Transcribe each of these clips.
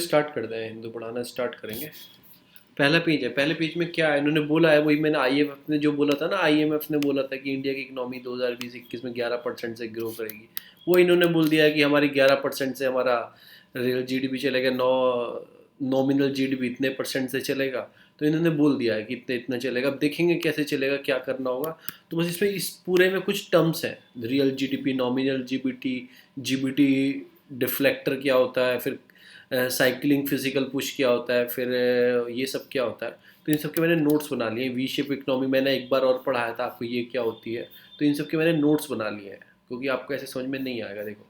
Start करते हैं, हिंदू पढ़ाना स्टार्ट करेंगे। पहला पेज है, पहले पेज में क्या है इन्होंने बोला है, वही मैंने आईएमएफ ने जो बोला था ना, आईएमएफ ने बोला था कि इंडिया की इकोनॉमी 2020-21 में 11% से ग्रो करेगी। वो इन्होंने बोल दिया है कि हमारी 11% से हमारा रियल जीडीपी चलेगा, नॉमिनल जीडीपी इतने परसेंट से चलेगा। तो इन्होंने बोल दिया है कि इतने इतना चलेगा। अब देखेंगे कैसे चलेगा, क्या करना होगा। तो बस इसमें इस पूरे में कुछ टर्म्स हैं, real GDP, nominal GBT, GBT deflector क्या होता है, फिर साइकिलिंग फिजिकल पुश क्या होता है, फिर ये सब क्या होता है। तो इन सब के मैंने नोट्स बना लिए। वी शेप इकोनॉमी मैंने एक बार और पढ़ाया था आपको, ये क्या होती है। तो इन सब के मैंने नोट्स बना लिए हैं, क्योंकि आपको ऐसे समझ में नहीं आएगा। देखो,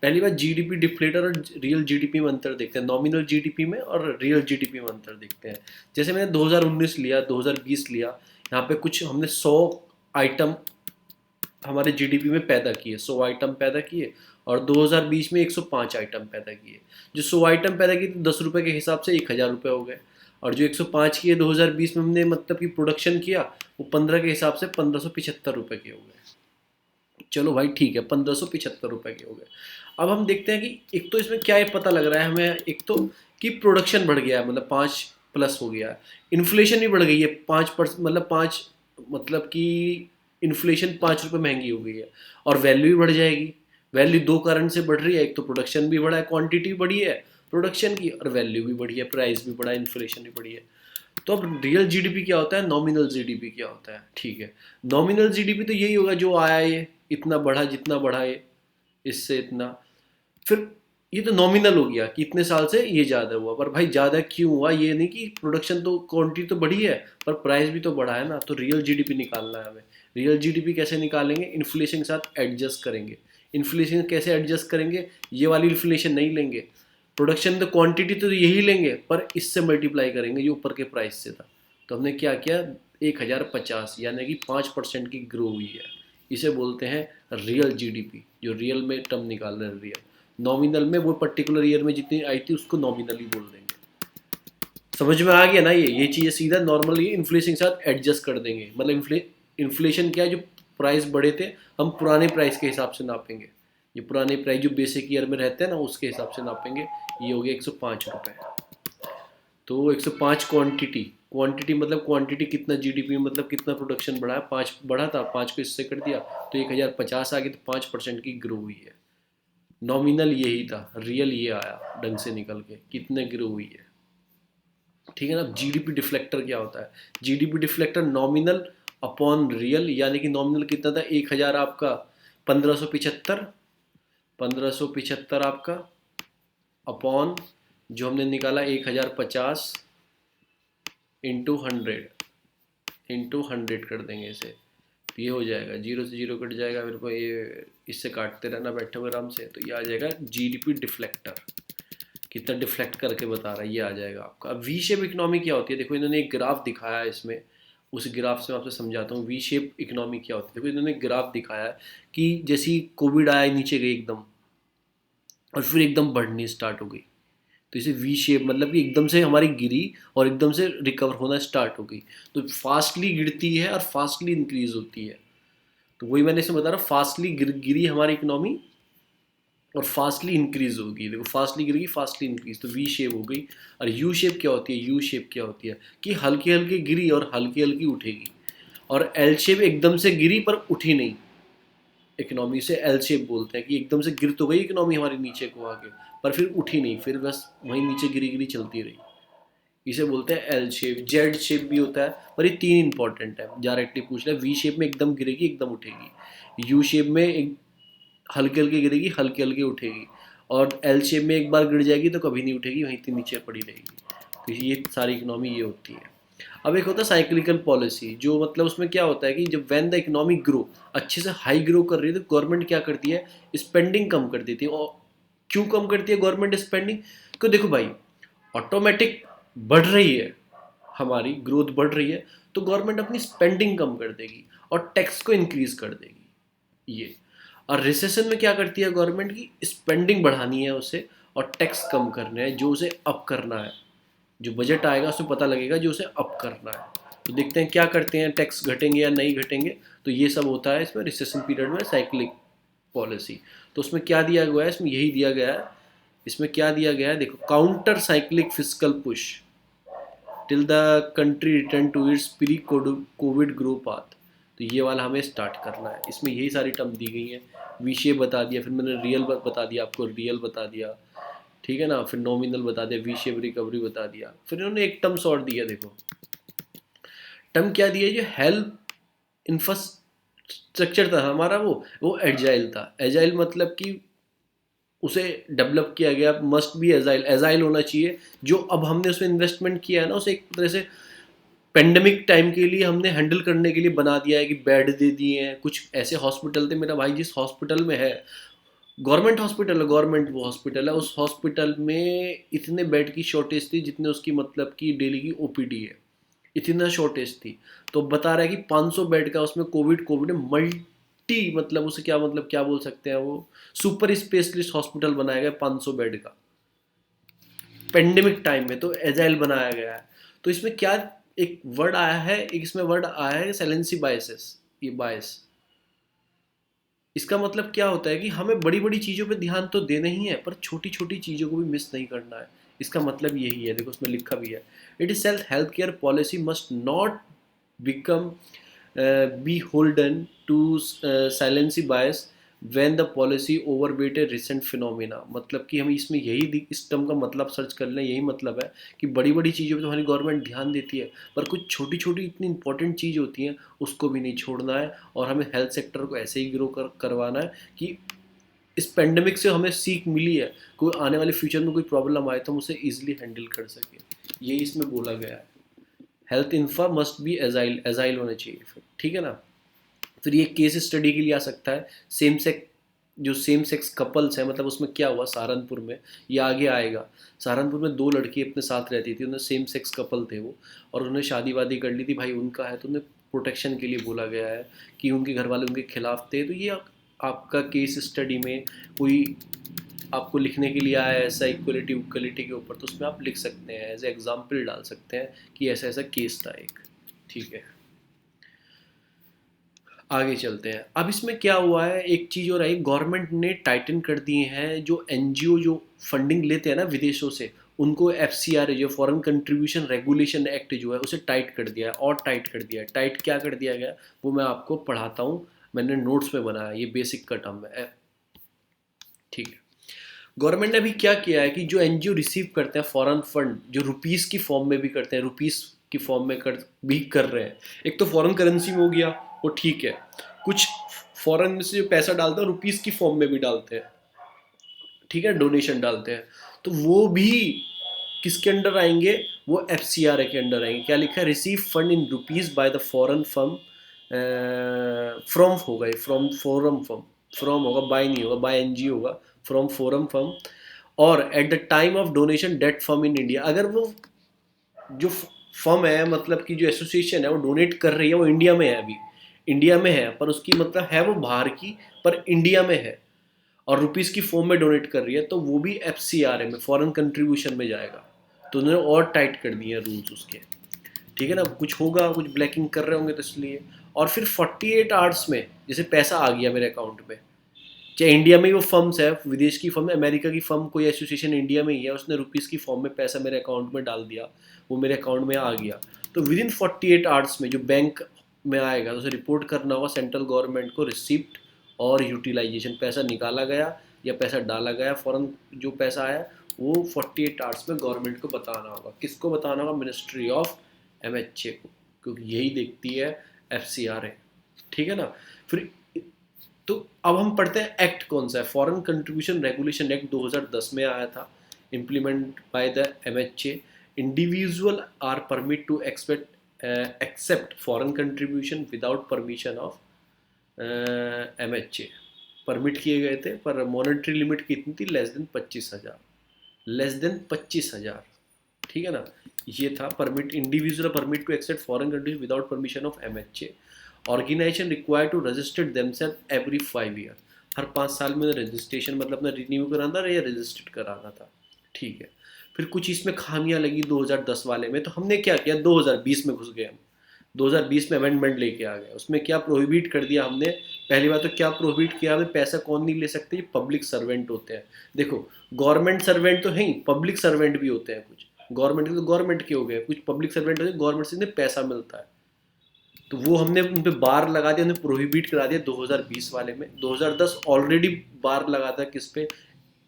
पहली बात जीडीपी डिफ्लेटर और रियल जीडीपी में अंतर देखते हैं, नॉमिनल जीडीपी में और रियल जीडीपी में अंतर देखते हैं। जैसे मैंने 2019 लिया, 2020 लिया, यहाँ पे कुछ हमने 100 आइटम हमारे जीडीपी में पैदा किए, 100 आइटम पैदा किए, और 2020 में 105 आइटम पैदा किए। जो 100 आइटम पैदा किए तो 10 रुपये के हिसाब से 1000 रुपये हो गए, और जो 105 किए 2020 में हमने मतलब कि प्रोडक्शन किया, वो 15 के हिसाब से 1575 रुपये के हो गए। चलो भाई ठीक है, 1575 रुपये के हो गए। अब हम देखते हैं कि एक तो इसमें क्या ये पता लग रहा है हमें, एक तो कि प्रोडक्शन बढ़ गया है, मतलब 5+ हो गया है। इन्फ्लेशन भी बढ़ गई है 5%, मतलब 5, मतलब कि इन्फ्लेशन 5 रुपये महंगी हो गई है। और वैल्यू भी बढ़ जाएगी। वैल्यू दो कारण से बढ़ रही है, एक तो प्रोडक्शन भी बढ़ा है, क्वांटिटी बढ़ी है प्रोडक्शन की, और वैल्यू भी बढ़ी है, प्राइस भी बढ़ा है, इन्फ्लेशन भी बढ़ी है। तो अब रियल जीडीपी क्या होता है, नॉमिनल जीडीपी क्या होता है, ठीक है। नॉमिनल जीडीपी तो यही होगा जो आया ये, इतना बढ़ा, जितना बढ़ा ये, इससे इतना। फिर ये तो नॉमिनल हो गया कि इतने साल से ये ज़्यादा हुआ, पर भाई ज़्यादा क्यों हुआ, ये नहीं कि प्रोडक्शन तो, क्वांटिटी तो बढ़ी है पर प्राइस भी तो बढ़ा है ना। तो रियल जीडीपी निकालना है हमें। रियल जीडीपी कैसे निकालेंगे, इन्फ्लेशन के साथ एडजस्ट करेंगे। इन्फ्लेशन कैसे एडजस्ट करेंगे, ये वाली इन्फ्लेशन नहीं लेंगे, प्रोडक्शन तो क्वांटिटी तो यही लेंगे, पर इससे मल्टीप्लाई करेंगे जो ऊपर के प्राइस से था। तो हमने क्या किया, 1050, यानी कि 5% की ग्रो हुई है। इसे बोलते हैं रियल जीडीपी, जो रियल में टर्म निकाल रहे हैं रियल। नॉमिनल में वो पर्टिकुलर ईयर में जितनी आई थी उसको नॉमिनली बोल देंगे। समझ में आ गया ना, ये चीज़ें सीधा नॉर्मली इन्फ्लेशन के साथ एडजस्ट कर देंगे। मतलब इन्फ्लेशन क्या है, जो प्राइस बढ़े थे हम पुराने प्राइस के हिसाब से नापेंगे। ये पुराने प्राइस जो बेसिक ईयर में रहते हैं ना, उसके हिसाब से नापेंगे। ये हो गया 105 रुपये। तो 105 क्वांटिटी, क्वांटिटी मतलब क्वांटिटी कितना जीडीपी में, मतलब कितना प्रोडक्शन बढ़ा है, 5 बढ़ा था, 5 को इससे कर दिया तो 1050 आ गई। तो 5% की ग्रो हुई है। नॉमिनल यही था, रियल ये आया ढंग से निकल के कितने ग्रो हुई है। ठीक है ना। जीडीपी डिफ्लेक्टर क्या होता है, GDP deflector nominal upon real, यानी कि नॉमिनल कितना था 1000 आपका, 1575, 1575 आपका अपॉन जो हमने निकाला 1050 इंटू 100 कर देंगे इसे। तो ये हो जाएगा, जीरो से जीरो कट जाएगा, मेरे को ये इससे काटते रहना बैठे हुए आराम से। तो ये आ जाएगा जीडीपी डिफ्लेक्टर, कितना डिफ्लेक्ट करके बता रहा है, ये आ जाएगा आपका। अब वी शेप इकोनॉमी क्या होती है, देखो इन्होंने एक ग्राफ दिखाया है इसमें, उस ग्राफ से मैं आपसे समझाता हूँ वी शेप इकोनॉमी क्या होती है। देखो इन्होंने ग्राफ दिखाया है कि जैसी कोविड आया नीचे गई एकदम, और फिर एकदम बढ़नी स्टार्ट हो गई। तो इसे वी शेप मतलब कि एकदम से हमारी गिरी और एकदम से रिकवर होना स्टार्ट हो गई। तो फास्टली गिरती है और फास्टली इंक्रीज होती है। तो वही मैंने इसमें बता रहा, फास्टली गिरी हमारी इकोनॉमी और फास्टली इंक्रीज होगी। देखो फास्टली गिरेगी, फास्टली इंक्रीज, तो वी शेप हो गई। और यू शेप क्या होती है, यू शेप क्या होती है कि हल्की हल्की गिरी और हल्की हल्की उठेगी। और एल शेप एकदम से गिरी पर उठी नहीं, इकोनॉमी से एल शेप बोलते हैं कि एकदम से गिर तो गई इकोनॉमी हमारी नीचे को आके, पर फिर उठी नहीं, फिर बस वहीं नीचे गिरी गिरी चलती रही। इसे बोलते हैं एल शेप। जेड शेप भी होता है, पर ये तीन इंपॉर्टेंट है, डायरेक्टली पूछ रहा है। वी शेप में एकदम गिरेगी, एकदम उठेगी। यू शेप में एक हल्की हल्की गिरेगी, हल्की हल्की उठेगी। और एल शेप में एक बार गिर जाएगी तो कभी नहीं उठेगी, वहीं से नीचे पड़ी रहेगी। तो ये सारी इकोनॉमी ये होती है। अब एक होता है साइक्लिकल पॉलिसी, जो मतलब उसमें क्या होता है कि जब व्हेन द इकोनॉमी ग्रो, अच्छे से हाई ग्रो कर रही है, तो गवर्नमेंट क्या करती है, स्पेंडिंग कम कर देती है। और क्यों कम करती है गवर्नमेंट स्पेंडिंग, क्यों, देखो भाई ऑटोमेटिक बढ़ रही है, हमारी ग्रोथ बढ़ रही है, तो गवर्नमेंट अपनी स्पेंडिंग कम कर देगी और टैक्स को इंक्रीज कर देगी। ये, और रिसेशन में क्या करती है गवर्नमेंट की, स्पेंडिंग बढ़ानी है उसे और टैक्स कम करने हैं, जो उसे अप करना है। जो बजट आएगा उसमें पता लगेगा जो उसे अप करना है। तो देखते हैं क्या करते हैं, टैक्स घटेंगे या नहीं घटेंगे। तो ये सब होता है इसमें रिसेशन पीरियड में, साइक्लिक पॉलिसी। तो उसमें क्या दिया गया है, इसमें यही दिया गया है इसमें क्या दिया गया है देखो, counter cyclic fiscal push till the country return to its pre COVID grow path. तो ये वाला हमें स्टार्ट करना है। इसमें यही सारी टर्म दी गई हैं। वी शेप बता दिया, फिर मैंने रियल बता दिया आपको, रियल बता दिया, ठीक है ना, फिर नॉमिनल बता दिया, वी शेप रिकवरी बता दिया, फिर इन्होंने एक टर्म और दिया देखो, टर्म क्या दिया, जो हेल्थ इंफ्रास्ट्रक्चर था हमारा, वो एजाइल था। एजाइल मतलब कि उसे डेवलप किया गया, मस्ट बी एजाइल, एजाइल होना चाहिए। जो अब हमने उसमें इन्वेस्टमेंट किया है ना, उसे एक तरह से पेंडेमिक टाइम के लिए हमने हैंडल करने के लिए बना दिया है कि बेड दे दिए हैं। कुछ ऐसे हॉस्पिटल थे, मेरा भाई जिस हॉस्पिटल में है, गवर्नमेंट हॉस्पिटल है, गवर्नमेंट वो हॉस्पिटल है, उस हॉस्पिटल में इतने बेड की शॉर्टेज थी जितने उसकी मतलब कि डेली की ओपीडी है, इतना शॉर्टेज थी। तो बता रहा है कि 500 बेड का उसमें कोविड कोविड मल्टी, मतलब उसे क्या मतलब क्या बोल सकते हैं, वो सुपर स्पेशलिस्ट हॉस्पिटल बनाया गया 500 बेड का पेंडेमिक टाइम में। तो एजाइल बनाया गया है। तो इसमें क्या एक वर्ड आया है, एक इसमें वर्ड आया है सैलेंसी बायसेस, ये बायस, इसका मतलब क्या होता है कि हमें बड़ी बड़ी चीज़ों पे ध्यान तो देना ही है, पर छोटी छोटी चीज़ों को भी मिस नहीं करना है। इसका मतलब यही है, देखो उसमें लिखा भी है, it is self health care policy must not become be holden to saliency bias when the policy overweight a recent phenomena. मतलब कि हम इसमें यही इस टर्म का मतलब सर्च कर लें, यही मतलब है कि बड़ी बड़ी चीज़ों पे तो हमारी गवर्नमेंट ध्यान देती है, पर कुछ छोटी छोटी इतनी इंपॉर्टेंट चीज़ होती हैं उसको भी नहीं छोड़ना है। और हमें हेल्थ सेक्टर को ऐसे ही ग्रो करवाना है कि इस पेंडेमिक से हमें सीख मिली है, कोई आने वाले फ्यूचर में कोई प्रॉब्लम आए तो हम उसे ईजिली हैंडल कर सकें। यही इसमें बोला गया है। Health infra must be agile, agile होना चाहिए फिर, ठीक है ना। फिर ये केस स्टडी के लिए आ सकता है, सेम सेक्स, जो सेम सेक्स कपल्स हैं, मतलब उसमें क्या हुआ सहारनपुर में, ये आगे आएगा। सहारनपुर में 2 लड़की अपने साथ रहती थी, उन्हें सेम सेक्स कपल थे वो, और उन्हें शादी वादी कर ली थी, भाई उनका है, तो उन्हें प्रोटेक्शन के लिए बोला गया है कि उनके घर वाले उनके खिलाफ थे। तो ये आपका केस स्टडी में कोई आपको लिखने के लिए आया है ऐसा इक्वलिटी उक्वलिटी के ऊपर, तो उसमें आप लिख सकते हैं, एज एग्जाम्पल डाल सकते हैं कि ऐसा ऐसा केस था एक, ठीक है। आगे चलते हैं। अब इसमें क्या हुआ है, एक चीज़ और आई, गवर्नमेंट ने टाइटन कर दिए हैं, जो एनजीओ जो फंडिंग लेते हैं ना विदेशों से, उनको एफसीआर जो फॉरेन कंट्रीब्यूशन रेगुलेशन एक्ट जो है उसे टाइट कर दिया है, और टाइट कर दिया है। टाइट क्या कर दिया गया वो मैं आपको पढ़ाता हूँ, मैंने नोट्स में बनाया, ये बेसिक का टर्म है, ठीक है। गवर्नमेंट ने अभी क्या किया है कि जो एनजीओ रिसीव करते हैं फॉरेन फंड, जो रुपीस की फॉर्म में भी करते हैं, रुपीस की फॉर्म में भी कर रहे हैं, एक तो फॉरेन करेंसी में हो गया वो ठीक है, कुछ फॉरेन में से जो पैसा डालते हैं रुपीस की फॉर्म में भी डालते हैं, ठीक है, डोनेशन डालते हैं, तो वो भी किसके अंडर आएंगे, वो एफ के अंडर आएंगे। क्या लिखा है, receive fund in rupees by the foreign firm, from होगा ये, फ्रॉम फोरम फर्म, फ्रॉम होगा, बाय नहीं होगा, बाय एनजीओ होगा, फ्रॉम फोरम फर्म, और at the time of donation date firm in India. अगर वो जो फर्म है, मतलब कि जो एसोसिएशन है वो डोनेट कर रही है, वो इंडिया में है, अभी इंडिया में है, पर उसकी मतलब है वो बाहर की, पर इंडिया में है, और रुपीज़ की फॉर्म में डोनेट कर रही है, तो वो भी एफ में फॉरेन कंट्रीब्यूशन में जाएगा। तो उन्होंने और टाइट कर दिए हैं रूल्स उसके, ठीक है ना। कुछ होगा, कुछ ब्लैकिंग कर रहे होंगे तो इसलिए। और फिर 48 आवर्स में जैसे पैसा आ गया मेरे अकाउंट में, चाहे इंडिया में ही वो फर्म्स है, विदेश की फर्म, अमेरिका की फर्म, कोई एसोसिएशन इंडिया में ही है, उसने रुपीज़ की फॉर्म में पैसा मेरे अकाउंट में डाल दिया, वो मेरे अकाउंट में आ गया, तो विद इन 48 आवर्स में जो बैंक में आएगा, तो उसे रिपोर्ट करना होगा सेंट्रल गवर्नमेंट को, रिसिप्ट और यूटिलाइजेशन, पैसा निकाला गया या पैसा डाला गया, फॉरन जो पैसा आया वो 48 आवर्स में गवर्नमेंट को बताना होगा। किसको बताना होगा, मिनिस्ट्री ऑफ MHA को, क्योंकि यही देखती है FCRA, ठीक है ना। फिर तो अब हम पढ़ते हैं एक्ट कौन सा है, फॉरेन कंट्रीब्यूशन रेगुलेशन एक्ट 2010 में आया था, implement by the MHA। Individual are permit to accept foreign contribution without permission of MHA। Permit किए गए थे, पर मॉनेटरी लिमिट कितनी थी, लेस देन 25,000, लेस देन 25,000, ठीक है ना। ये था permit, individual permit to accept foreign countries without permission of MHA। Organisation require to register themselves every 5 year, हर 5 साल में रजिस्ट्रेशन, मतलब अपना रिन्यू कराना था या रजिस्टर्ड कराना था, ठीक है। फिर कुछ इसमें खामियां लगी 2010 वाले में, तो हमने क्या किया, 2020 में घुस गए हम। 2020 में अमेंडमेंट लेके आ गए, उसमें क्या प्रोहिबिट कर दिया हमने। पहली बात तो क्या प्रोहिबिट किया हमने, पैसा कौन नहीं ले सकते, ये पब्लिक सर्वेंट होते हैं। देखो, गवर्नमेंट सर्वेंट तो है ही, पब्लिक सर्वेंट भी होते हैं कुछ। गवर्नमेंट के तो गवर्नमेंट के हो गए, कुछ पब्लिक सर्वेंट होते हैं गवर्नमेंट से इन्हें पैसा मिलता है। तो वो हमने उन पे बार लगा दिया, हमने प्रोहिबिट करा दिया 2020 वाले में। 2010 ऑलरेडी बार लगा था किस पे,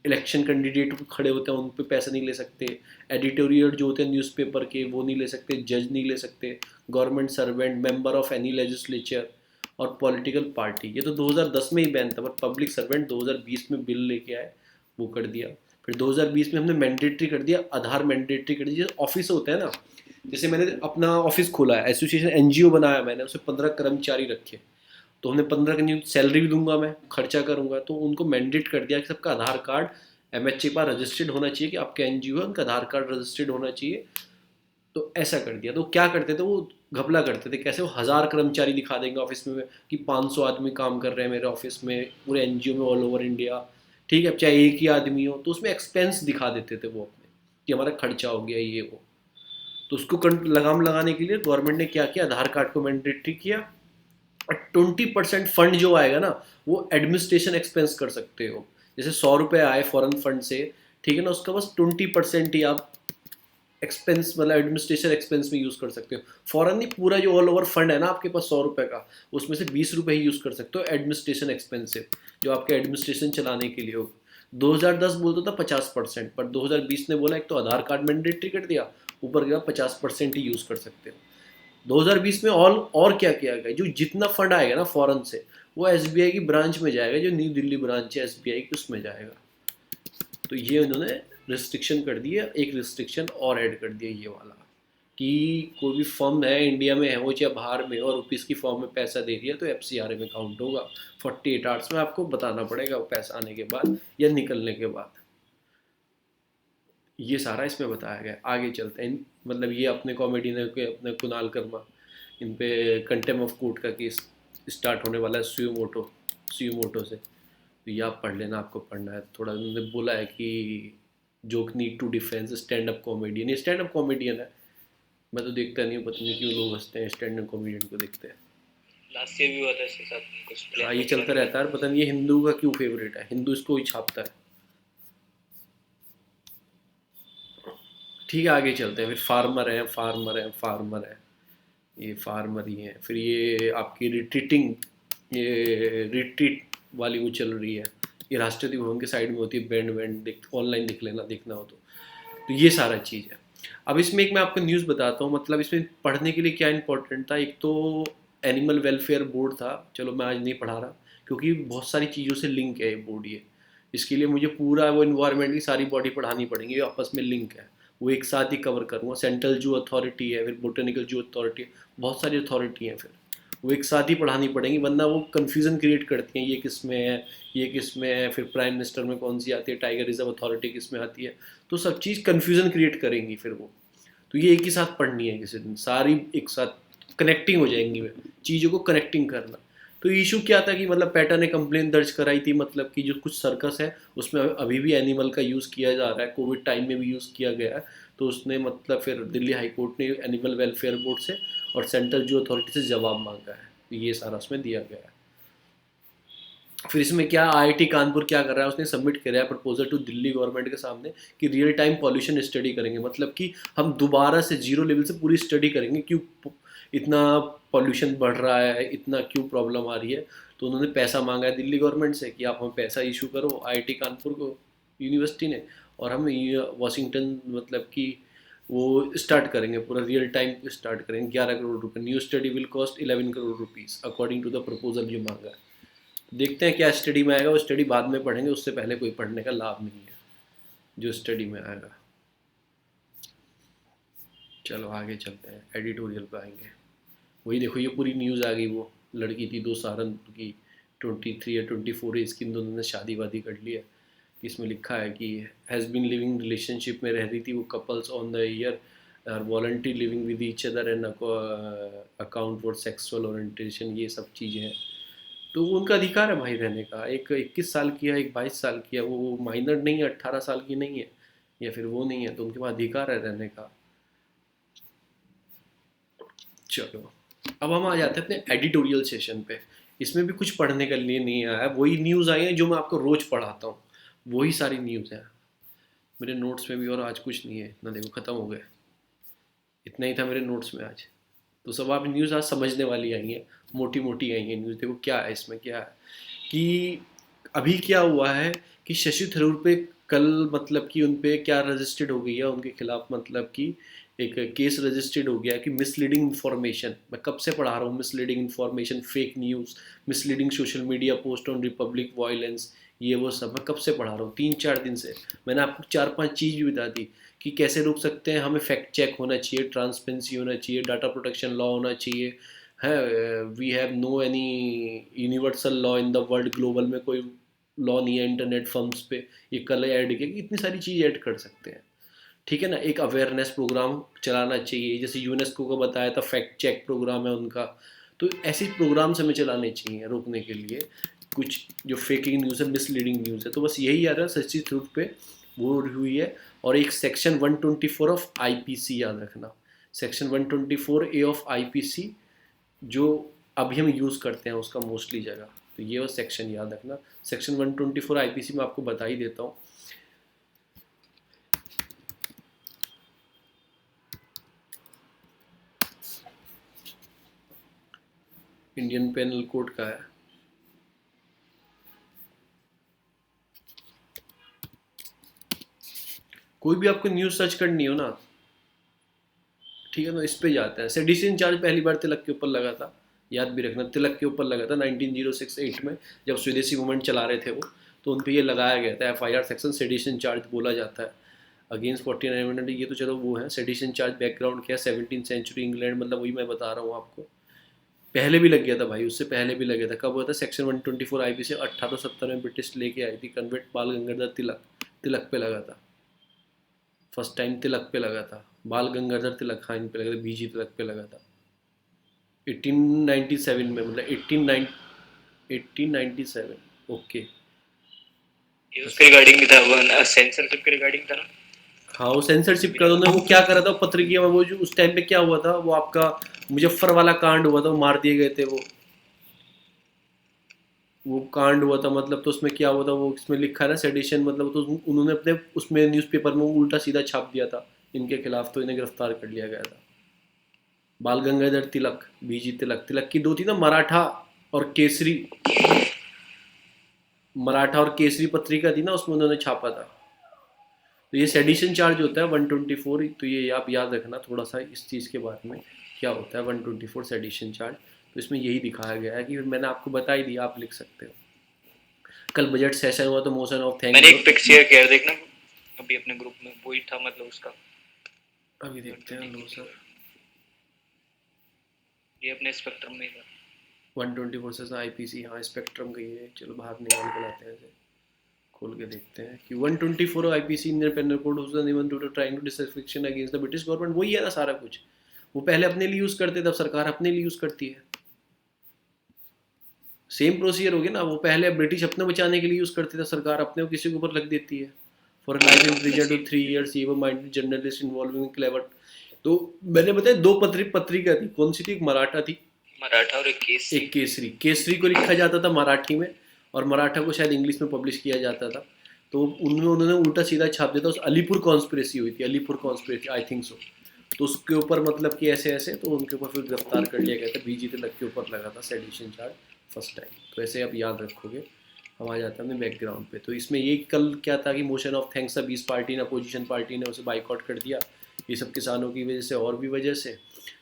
इलेक्शन कैंडिडेट खड़े होते हैं उन पे पैसे नहीं ले सकते, एडिटोरियल जो होते हैं न्यूज़पेपर के वो नहीं ले सकते, जज नहीं ले सकते, government servant, member of any legislature और पॉलिटिकल पार्टी, ये तो 2010 में ही बैन था। पर पब्लिक सर्वेंट 2020 में बिल लेके आए, वो कर दिया। फिर 2020 में हमने मैंडेटरी कर दिया, आधार मैंडेटरी कर दिया। ऑफिस होते हैं ना, जैसे मैंने अपना ऑफिस खोला है, एसोसिएशन एनजीओ बनाया मैंने, उसमें 15 कर्मचारी रखे, तो हमने 15 की सैलरी भी दूंगा, मैं खर्चा करूंगा, तो उनको मैंडेट कर दिया कि सबका आधार कार्ड एमएचए पर रजिस्टर्ड होना चाहिए, कि आपका एनजीओ है उनका आधार कार्ड रजिस्टर्ड होना चाहिए। तो ऐसा कर दिया। तो क्या करते थे वो, घपला करते थे कैसे, वो 1000 कर्मचारी दिखा देंगे ऑफिस में कि 500 आदमी काम कर रहे हैं मेरे ऑफिस में, पूरे एनजीओ में ऑल ओवर इंडिया, ठीक है, चाहे एक ही आदमी हो, तो उसमें एक्सपेंस दिखा देते थे वो अपने, कि हमारा खर्चा हो गया ये वो। तो उसको लगाम लगाने के लिए गवर्नमेंट ने क्या किया, आधार कार्ड को मैंडेटरी किया, और 20% फंड जो आएगा ना, वो एडमिनिस्ट्रेशन एक्सपेंस कर सकते हो। जैसे 100 रुपये आए फॉरेन फंड से, ठीक है ना, उसका बस 20% ही आप एक्सपेंस, मतलब एडमिनिस्ट्रेशन एक्सपेंस में यूज़ कर सकते हो। फॉरेन नहीं, पूरा जो ऑल ओवर फंड है ना आपके पास 100 रुपये का, उसमें से 20 रुपये ही यूज़ कर सकते हो एडमिनिस्ट्रेशन एक्सपेंसिव, जो आपके एडमिनिस्ट्रेशन चलाने के लिए हो। 2010 बोलता था 50%, पर 2020 ने बोला एक तो आधार कार्ड मैंडेटरी कर दिया, ऊपर के बाद 50% ही यूज़ कर सकते हो। 2020 में और क्या किया गया, जो जितना फंड आएगा ना फॉरेन से, वो एसबीआई की ब्रांच में जाएगा, जो न्यू दिल्ली ब्रांच है एसबीआई की, उसमें जाएगा। तो ये उन्होंने रिस्ट्रिक्शन कर दिया, एक रिस्ट्रिक्शन और ऐड कर दिया ये वाला, कि कोई भी फर्म है इंडिया में है वो चाहे बाहर में, और रुपीज़ की फॉर्म में पैसा दे रही है तो एफसीआरए में काउंट होगा। 48 आवर्स में आपको बताना पड़ेगा वो पैसा आने के बाद या निकलने के बाद। ये सारा इसमें बताया गया। आगे चलते हैं, मतलब ये अपने कॉमेडी ने अपने कुणाल कर्मा, इन पे कंटेम ऑफ कोर्ट का केस स्टार्ट होने वाला है सुमोटो से। तो ये आप पढ़ लेना, आपको पढ़ना है थोड़ा। उन्होंने बोला है कि joke need to defence stand up comedian, ये स्टैंड अप कॉमेडियन है। मैं तो देखता नहीं हूँ, पता नहीं क्यों लोग हंसते हैं स्टैंड अप कॉमेडियन को देखते हैं। लास्ट ईयर भी हुआ था इसके साथ कुछ हाँ प्लेन ये में चलता रहता है, पता नहीं ये हिंदू का क्यों फेवरेट है, हिंदू इसको ही छापता है। ठीक है आगे चलते हैं। फिर फार्मर है, ये फार्मर ही हैं। फिर ये आपकी रिट्रीटिंग, ये रिट्रीट वाली वो चल रही है, ये राष्ट्रपति भवन के साइड में होती है, बैंड बैंड ऑनलाइन दिख लेना, देखना हो तो ये सारा चीज़ है। अब इसमें एक मैं आपको न्यूज़ बताता हूँ, मतलब इसमें पढ़ने के लिए क्या इंपॉर्टेंट था। एक तो एनिमल वेलफेयर बोर्ड था, चलो मैं आज नहीं पढ़ा रहा, क्योंकि बहुत सारी चीज़ों से लिंक है ये बोर्ड। ये इसके लिए मुझे पूरा वो इन्वायरमेंट की सारी बॉडी पढ़ानी पड़ेंगी, ये आपस में लिंक है, वो एक साथ ही कवर करूँगा। सेंट्रल जू अथॉरिटी है, फिर बोटेनिकल जू अथॉरिटी है, बहुत सारी अथॉरिटी हैं, फिर वो एक साथ ही पढ़ानी पड़ेंगी, वरना वो कन्फ्यूज़न क्रिएट करती हैं, ये किस में है, ये किस में है, फिर प्राइम मिनिस्टर में कौन सी आती है, टाइगर रिजर्व अथॉरिटी किस में आती है, तो सब चीज़ कन्फ्यूज़न क्रिएट करेंगी फिर वो। तो ये एक ही साथ पढ़नी है किसी दिन, सारी एक साथ कनेक्टिंग हो जाएंगी, चीज़ों को कनेक्टिंग करना। तो इशू क्या था कि मतलब पेटा ने कंप्लेन दर्ज कराई थी, मतलब कि जो कुछ सर्कस है उसमें अभी भी एनिमल का यूज़ किया जा रहा है, कोविड टाइम में भी यूज़ किया गया है। तो उसने मतलब फिर दिल्ली हाई कोर्ट ने एनिमल वेलफेयर बोर्ड से और सेंट्रल जू अथॉरिटी से जवाब मांगा है, तो ये सारा उसमें दिया गया है। फिर इसमें क्या, आईआईटी कानपुर क्या कर रहा है, उसने सबमिट किया है प्रपोजल टू दिल्ली गवर्नमेंट के सामने कि रियल टाइम पॉल्यूशन स्टडी करेंगे, मतलब कि हम दोबारा से जीरो लेवल से पूरी स्टडी करेंगे क्यों इतना पॉल्यूशन बढ़ रहा है, इतना क्यों प्रॉब्लम आ रही है। तो उन्होंने पैसा मांगा है दिल्ली गवर्नमेंट से कि आप हमें पैसा इशू करो, आईआईटी कानपुर को, यूनिवर्सिटी ने, और हम वाशिंगटन मतलब कि वो स्टार्ट करेंगे, पूरा रियल टाइम स्टार्ट करेंगे। 11 करोड़ रुपये, new study will cost 11 crore rupees according to the proposal जो मांगा है। देखते हैं क्या स्टडी में आएगा, वो स्टडी बाद में पढ़ेंगे, उससे पहले कोई पढ़ने का लाभ नहीं है जो स्टडी में आएगा। चलो आगे चलते हैं, एडिटोरियल पे आएंगे। वही देखो ये पूरी न्यूज़ आ गई, वो लड़की थी दो सहारनपुर की, 23 या 24 एज की, इन दोनों ने शादी वादी कर लिया। इसमें लिखा है कि हैज़ बीन लिविंग रिलेशनशिप में रह रही थी वो couples on the year are voluntary living with each other and account for sexual orientation, ये सब चीज़ें हैं। तो वो उनका अधिकार है भाई रहने का, एक 21 साल की है, एक 22 साल की है, वो माइनर नहीं है, 18 साल की नहीं है, या फिर वो नहीं है, तो उनके पास अधिकार है रहने का। चलो अब हम आ जाते हैं अपने एडिटोरियल सेशन पे। इसमें भी कुछ पढ़ने के लिए नहीं आया, वही न्यूज़ आई है जो मैं आपको रोज पढ़ाता हूँ, वही सारी न्यूज़ है मेरे नोट्स में भी। और आज कुछ नहीं है, इतना देखो ख़त्म हो गया, इतना ही था मेरे नोट्स में आज। तो सब आप न्यूज़ आज समझने वाली आई हैं, मोटी मोटी आई हैं न्यूज़। देखो क्या है इसमें, क्या है कि अभी क्या हुआ है कि शशि थरूर पे कल मतलब कि उन पे क्या रजिस्टर्ड हो गई है उनके खिलाफ, मतलब कि एक केस रजिस्टर्ड हो गया है कि मिसलीडिंग इन्फॉर्मेशन, मैं कब से पढ़ा रहा हूँ, misleading information, fake news, misleading social media post on Republic violence, ये वो सब मैं कब से पढ़ा रहा हूँ, 3-4 दिन से। मैंने आपको 4-5 चीज़ भी बता दी कि कैसे रोक सकते हैं, हमें फैक्ट चेक होना चाहिए, ट्रांसपेरेंसी होना चाहिए, डाटा प्रोटेक्शन लॉ होना चाहिए है, we have no any universal law in the world, global में कोई लॉ नहीं है इंटरनेट फर्म्स पे, ये कल ऐड किया कि इतनी सारी चीज़ ऐड कर सकते हैं, ठीक है ना। एक अवेयरनेस प्रोग्राम चलाना चाहिए, जैसे यूनेस्को को बताया था फैक्ट चेक प्रोग्राम है उनका। तो ऐसे प्रोग्राम्स हमें चलाने चाहिए रोकने के लिए कुछ जो फेकिंग न्यूज़ है, मिसलीडिंग न्यूज़ है। तो बस यही आ रहा है सच्ची ट्रूथ पे वो हुई है। और एक सेक्शन 124 ऑफ आईपीसी याद रखना, सेक्शन 124A ऑफ आईपीसी जो अभी हम यूज़ करते हैं उसका मोस्टली जगह, तो ये वो सेक्शन याद रखना। सेक्शन 124 आईपीसी में आपको बता ही देता हूँ। इंडियन पेनल कोड का है, कोई भी आपको न्यूज़ सर्च करनी हो ना, ठीक है ना, इस पे जाता है। सेडिशन चार्ज पहली बार तिलक के ऊपर लगा था, याद भी रखना, तिलक के ऊपर लगा था 1906-8 में, जब स्वदेशी मूवमेंट चला रहे थे वो, तो उन पे ये लगाया गया था एफआईआर सेक्शन, सेडिशन चार्ज बोला जाता है अगेंस्ट 49 अमेंडमेंट। ये तो चलो वो है सेडिशन चार्ज। बैकग्राउंड क्या है, 17th सेंचुरी इंग्लैंड, मतलब वही मैं बता रहा हूँ आपको, पहले भी लग गया था भाई, उससे पहले भी लग गया था। कब हुआ था, सेक्शन 124 आईपी से 1870 में ब्रिटिश लेके आई थी कन्वेंट, बाल गंगाधर तिलक, तिलक पे लगा था फर्स्ट टाइम, तिलक पे लगा था, बाल गंगाधर तिलक, हाँ इन पे लगा था, बीजी तिलक पे लगा था 1897 में, मतलब 1897। ओके, ये उसके रिगार्डिंग भी था, वो सेंसरशिप के रिगार्डिंग था ना। हाँ वो सेंसरशिप का उन्होंने वो क्या करा था पत्रिका में, वो जो उस टाइम पे क्या हुआ था, वो आपका मुजफ्फर वाला कांड हुआ था, वो मार दिए गए थे वो कांड हुआ था, मतलब तो उसमें क्या हुआ था, वो इसमें लिखा है ना सेडिशन, मतलब तो उन्होंने अपने उसमें न्यूज़पेपर में उल्टा सीधा छाप दिया था इनके खिलाफ, तो इन्हें गिरफ्तार कर लिया गया था। बाल गंगाधर तिलक, बीजी तिलक, तिलक की दो थी ना, मराठा और केसरी, मराठा और केसरी पत्रिका थी ना, उसमें उन्होंने छापा था। तो ये सेडिशन चार्ज होता है 124, तो ये आप याद रखना थोड़ा सा इस चीज़ के बारे में, क्या होता है 124 सेडिशन चार्ज। तो इसमें यही दिखाया गया है कि मैंने आपको बता ही दिया, आप लिख सकते हो। कल बजट सेशन हुआ तो मोशन ऑफ मैंने थैंक्स, एक पिक शेयर किया देखना अभी अपने ग्रुप में, वही था मतलब उसका। अभी देखते हैं, लो सर, ये अपने स्पेक्ट्रम में ही था। 124 से आईपीसी, हाँ स्पेक्ट्रम का ही है, चलो बाहर निकाल के लाते हैं इसे, खोल के देखते हैं कि 124 IPC Indian penal code was the given to trying to disaffection against the British government, वही है ना सारा कुछ। वो पहले अपने लिए यूज़ करते, तब सरकार अपने लिए यूज़ करती है, सेम प्रोसीजर हो गया ना। वो पहले ब्रिटिश अपने बचाने के लिए यूज़ करते थे, सरकार अपने को किसी के ऊपर रख देती है। For life in prison to 3 years ये वो माइंडेड जर्नलिस्ट इन्वॉल्विंग क्लेवर। तो मैंने बताया दो पत्रिका थी, कौन सी थी, एक मराठा थी, मराठा और एक केसरी। एक केसरी। केसरी को लिखा जाता था मराठी में, और मराठा को शायद इंग्लिश में पब्लिश किया जाता था। तो उनमें उन्होंने उल्टा सीधा छाप दिया था, उस अलीपुर कॉन्स्पिरेसी हुई थी, Alipur conspiracy I think so, तो उसके ऊपर मतलब कि ऐसे ऐसे, तो उनके ऊपर फिर गिरफ्तार कर लिया गया था, बीजी तिलक के ऊपर लगा था सेडिशन चार्ज फर्स्ट टाइम। तो ऐसे आप याद रखोगे। हम आ जाते हैं अपने बैकग्राउंड पे। तो इसमें ये कल क्या था कि मोशन ऑफ थैंक्स था, 20 पार्टी ने, अपोजिशन पार्टी ने उसे बाइकआउट कर दिया, ये सब किसानों की वजह से और भी वजह से।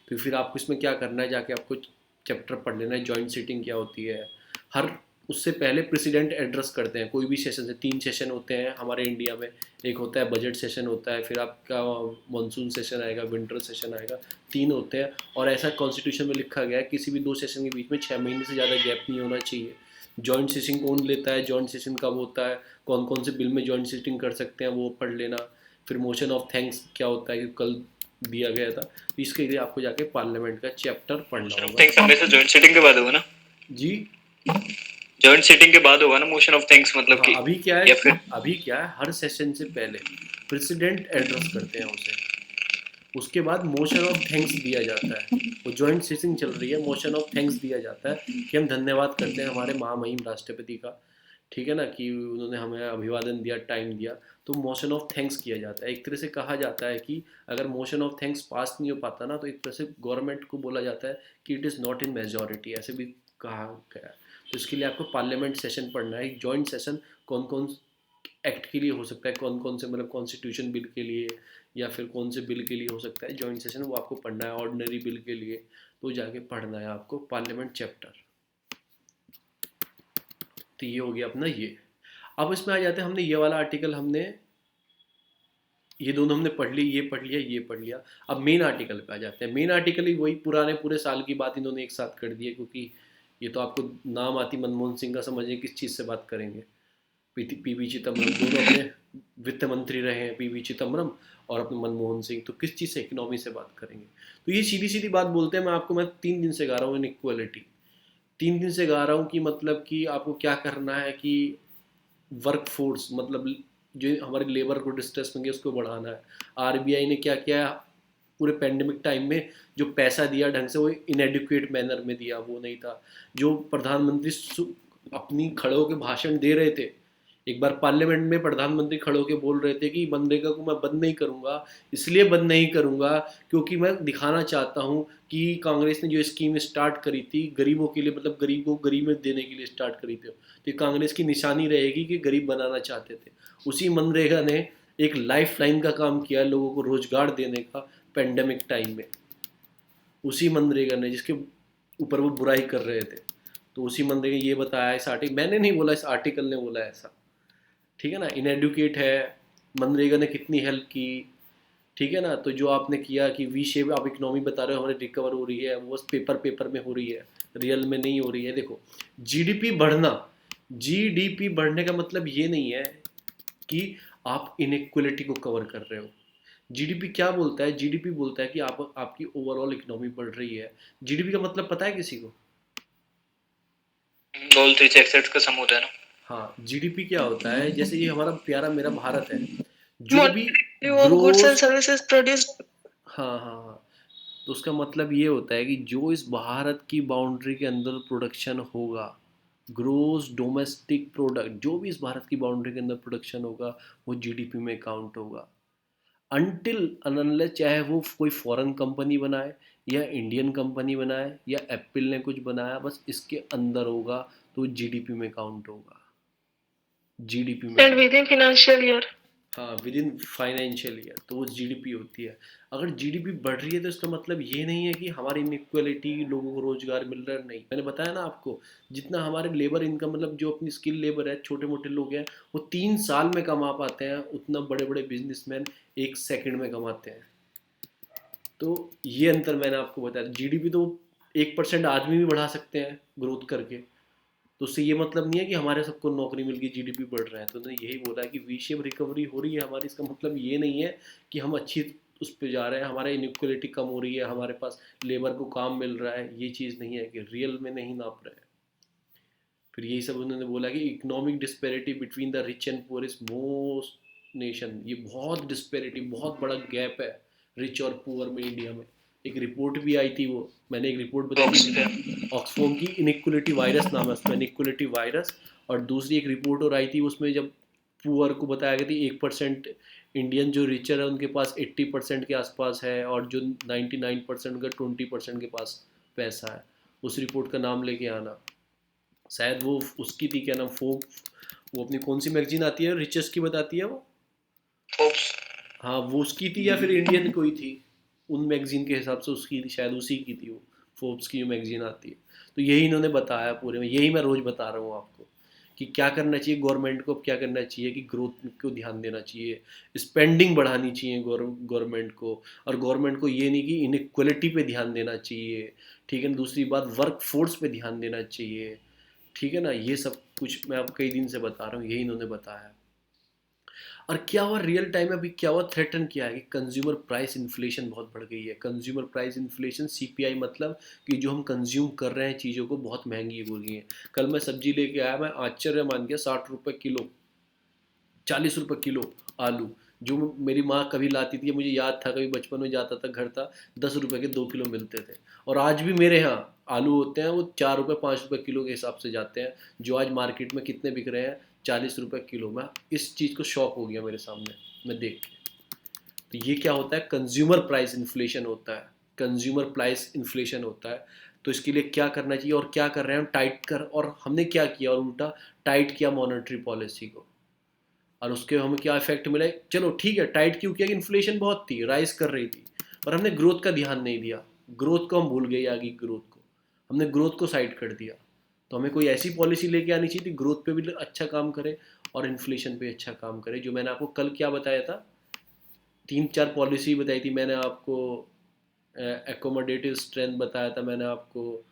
तो फिर आपको इसमें क्या करना है, जाके आपको चैप्टर पढ़ लेना है, जॉइंट सीटिंग क्या होती है। हर उससे पहले प्रेसिडेंट एड्रेस करते हैं कोई भी सेशन से, 3 सेशन होते हैं हमारे इंडिया में, एक होता है बजट सेशन होता है, फिर आपका मानसून सेशन आएगा, विंटर सेशन आएगा, 3 होते हैं। और ऐसा कॉन्स्टिट्यूशन में लिखा गया है किसी भी 2 सेशन के बीच में 6 महीने से ज़्यादा गैप नहीं होना चाहिए। जॉइंट सेशन कौन लेता है, जॉइंट सेशन कब होता है, कौन कौन से बिल में जॉइंट सीटिंग कर सकते हैं, वो पढ़ लेना। फिर मोशन ऑफ थैंक्स क्या होता है, कि कल दिया गया था, तो इसके लिए आपको जाके पार्लियामेंट का चैप्टर पढ़ना होगा। थैंक्स हमेशा जॉइंट सीटिंग के बाद होगा ना। जी, जॉइंट सीटिंग के बाद होगा ना मोशन ऑफ थैंक्स, मतलब हाँ कि अभी क्या या है, फिर अभी क्या है, हर सेशन से पहले प्रेसिडेंट एड्रेस करते हैं उसे, उसके बाद मोशन ऑफ थैंक्स दिया जाता है, वो जॉइंट सेशन चल रही है, मोशन ऑफ थैंक्स दिया जाता है कि हम धन्यवाद करते हैं हमारे महामहिम राष्ट्रपति का, ठीक है ना, कि उन्होंने हमें अभिवादन दिया, टाइम दिया। तो मोशन ऑफ थैंक्स किया जाता है। एक तरह से कहा जाता है कि अगर मोशन ऑफ थैंक्स पास नहीं हो पाता ना, तो एक तरह से गवर्नमेंट को बोला जाता है कि it is not in majority, ऐसे भी कहा गया है। तो इसके लिए आपको पार्लियामेंट सेशन पढ़ना है, एक जॉइंट सेशन कौन कौन एक्ट के लिए हो सकता है, कौन कौन से मतलब कॉन्स्टिट्यूशन बिल के लिए या फिर कौन से बिल के लिए हो सकता है जॉइंट सेशन, वो आपको पढ़ना है। ऑर्डिनरी बिल के लिए तो जाके पढ़ना है आपको पार्लियामेंट चैप्टर। तो ये हो गया अपना ये। अब इसमें आ जाते हैं, हमने ये वाला आर्टिकल, हमने ये दोनों हमने पढ़ ली, ये पढ़ लिया, ये पढ़ लिया। अब मेन आर्टिकल पे आ जाते हैं। मेन आर्टिकल ही वही पुराने पूरे साल की बात इन्होंने एक साथ कर दी है, क्योंकि ये तो आपको नाम आती मनमोहन सिंह का, समझिए किस चीज़ से बात करेंगे। पीवी चिदम्बरम दोनों अपने वित्त मंत्री रहे हैं, पीवी चिदम्बरम और अपने मनमोहन सिंह, तो किस चीज़ से, इकोनॉमी से बात करेंगे। तो ये सीधी सीधी बात बोलते हैं, मैं 3 दिन से गा रहा हूँ इन इक्वलिटी, 3 दिन से गा रहा हूँ कि मतलब कि आपको क्या करना है कि वर्क फोर्स मतलब जो हमारे लेबर को डिस्ट्रेस में उसको बढ़ाना है। आरबीआई ने क्या किया पूरे पेंडेमिक टाइम में, जो पैसा दिया ढंग से वो इनएडिक्वेट मैनर में दिया, वो नहीं था। जो प्रधानमंत्री अपनी खड़े होकर भाषण दे रहे थे, एक बार पार्लियामेंट में प्रधानमंत्री खड़े होकर बोल रहे थे कि मनरेगा को मैं बंद नहीं करूंगा, इसलिए बंद नहीं करूंगा क्योंकि मैं दिखाना चाहता हूं कि कांग्रेस ने जो स्कीम स्टार्ट करी थी गरीबों के लिए, मतलब गरीब को गरीब में देने के लिए स्टार्ट करी थी, तो कांग्रेस की निशानी रहेगी कि गरीब बनाना चाहते थे। उसी मनरेगा ने एक लाइफ लाइन का काम किया लोगों को रोजगार देने का पेंडेमिक टाइम में, उसी मनरेगा ने जिसके ऊपर वो बुराई कर रहे थे। तो उसी मनरेगा ये बताया, इस आर्टिकल मैंने नहीं बोला, इस आर्टिकल ने बोला ऐसा, ठीक है ना। इनएडुकेट है, मनरेगा ने कितनी हेल्प की, ठीक है ना। तो जो आपने किया कि वी शेप आप इकोनॉमी बता रहे हो हमारे रिकवर हो रही है, वो बस पेपर पेपर में हो रही है, रियल में नहीं हो रही है। देखो जीडीपी बढ़ना, जीडीपी बढ़ने का मतलब ये नहीं है कि आप इनइक्वलिटी को कवर कर रहे हो। जीडीपी क्या बोलता है, जीडीपी बोलता है कि आप आपकी ओवरऑल इकोनॉमी बढ़ रही है। जीडीपी का मतलब पता है किसी को? ऑल रिच एक्सेट्स का सम होता है ना। हाँ, जीडीपी क्या होता है, जैसे ये हमारा प्यारा मेरा भारत है, जो भी of goods and gross, services produced हाँ हाँ हाँ, तो उसका मतलब ये होता है कि जो इस भारत की बाउंड्री के अंदर प्रोडक्शन होगा, ग्रोस डोमेस्टिक प्रोडक्ट, जो भी इस भारत की बाउंड्री के अंदर प्रोडक्शन होगा वो जीडीपी में काउंट होगा। अनटिल अनलेस चाहे वो कोई फॉरेन कंपनी बनाए या इंडियन कंपनी बनाए या एप्पल ने कुछ बनाया, बस इसके अंदर होगा तो जीडीपी में काउंट होगा, जीडीपी में and within financial year. हाँ, विद इन फाइनेंशियल ईयर, तो वो जीडीपी होती है। अगर जीडीपी बढ़ रही है तो इसका मतलब ये नहीं है कि हमारी इनइक्वलिटी, लोगों को रोजगार मिल रहा है, नहीं। मैंने बताया ना आपको, जितना हमारे लेबर इनकम मतलब जो अपनी स्किल लेबर है, छोटे मोटे लोग हैं, वो 3 साल में कमा पाते हैं उतना बड़े बड़े बिजनेसमैन 1 सेकंड में कमाते हैं। तो ये अंतर मैंने आपको बताया। जीडीपी तो 1% आदमी भी बढ़ा सकते हैं ग्रोथ करके, तो उससे ये मतलब नहीं है कि हमारे सबको नौकरी मिल गई जीडीपी बढ़ रहा है। तो उन्होंने यही बोला है कि वी शेप रिकवरी हो रही है हमारी, इसका मतलब ये नहीं है कि हम अच्छी उस पर जा रहे हैं, हमारे इनइक्वलिटी कम हो रही है, हमारे पास लेबर को काम मिल रहा है, ये चीज़ नहीं है कि रियल में नहीं नाप रहे हैं। फिर यही सब उन्होंने बोला कि economic disparity between the rich and poor is most nation, ये बहुत डिस्पेरिटी, बहुत बड़ा गैप है रिच और पुअर में इंडिया में। एक रिपोर्ट भी आई थी, वो मैंने एक रिपोर्ट बताई थी ऑक्सफोम की, इनइक्वलिटी वायरस नाम है उसमें, इनइक्वलिटी वायरस। और दूसरी एक रिपोर्ट और आई थी उसमें, जब पुअर को बताया गया था 1% इंडियन जो रिचर है उनके पास 80% के आसपास है, और जो 99% का 20% के पास पैसा है। उस रिपोर्ट का नाम लेके आना, शायद वो उसकी थी, क्या नाम, फोक, वो अपनी कौन सी मैगजीन आती है रिचेस की बताती है वो, फोर्ब्स। हाँ वो उसकी थी या फिर इंडियन कोई थी, उन मैगजीन के हिसाब से उसकी थी, शायद उसी की थी वो, फोर्ब्स की जो मैगजीन आती है। तो यही इन्होंने बताया पूरे में, यही मैं रोज़ बता रहा हूँ आपको कि क्या करना चाहिए गवर्नमेंट को, क्या करना चाहिए कि ग्रोथ को ध्यान देना चाहिए, स्पेंडिंग बढ़ानी चाहिए गवर्नमेंट को, और गवर्नमेंट को ये नहीं कि इनइक्वलिटी पे ध्यान देना चाहिए, ठीक है। दूसरी बात वर्क फोर्स पे ध्यान देना चाहिए, ठीक है ना। ये सब कुछ मैं आपको कई दिन से बता रहा हूँ, यही इन्होंने बताया। और क्या हुआ रियल टाइम में, अभी क्या हुआ, थ्रेटन किया है कि कंज्यूमर प्राइस इन्फ्लेशन बहुत बढ़ गई है। कंज्यूमर प्राइस इन्फ्लेशन, सीपीआई, मतलब कि जो हम कंज्यूम कर रहे हैं चीज़ों को, बहुत महंगी हो गई हैं। कल मैं सब्जी लेके आया, मैं आश्चर्य मान गया, 60 रुपये किलो, 40 रुपये किलो आलू, जो मेरी माँ कभी लाती थी, मुझे याद था, कभी बचपन में जाता था घर था, 10 रुपए के 2 किलो मिलते थे। और आज भी मेरे यहाँ आलू होते हैं, वो 4 रुपये 5 रुपये किलो के हिसाब से जाते हैं, जो आज मार्केट में कितने बिक रहे हैं, 40 रुपये किलो में। इस चीज़ को शौक हो गया मेरे सामने, मैं देख के। तो ये क्या होता है, कंज्यूमर प्राइस इन्फ्लेशन होता है, कंज्यूमर प्राइस इन्फ्लेशन होता है। तो इसके लिए क्या करना चाहिए और क्या कर रहे हैं हम, टाइट कर, और हमने क्या किया, और उल्टा टाइट किया मॉनेटरी पॉलिसी को, और उसके हमें क्या इफेक्ट मिला। चलो ठीक है, टाइट क्यों किया कि इन्फ्लेशन बहुत थी, राइज कर रही थी, पर हमने ग्रोथ का ध्यान नहीं दिया, ग्रोथ को हम भूल गए, आगे ग्रोथ को हमने ग्रोथ को साइड कर दिया। तो हमें कोई ऐसी पॉलिसी लेके आनी चाहिए थी ग्रोथ पे भी अच्छा काम करे और इन्फ्लेशन पे अच्छा काम करे। जो मैंने आपको कल क्या बताया था, 3-4 पॉलिसी बताई थी मैंने आपको, एकोमोडेटिव स्ट्रेंथ बताया था मैंने आपको,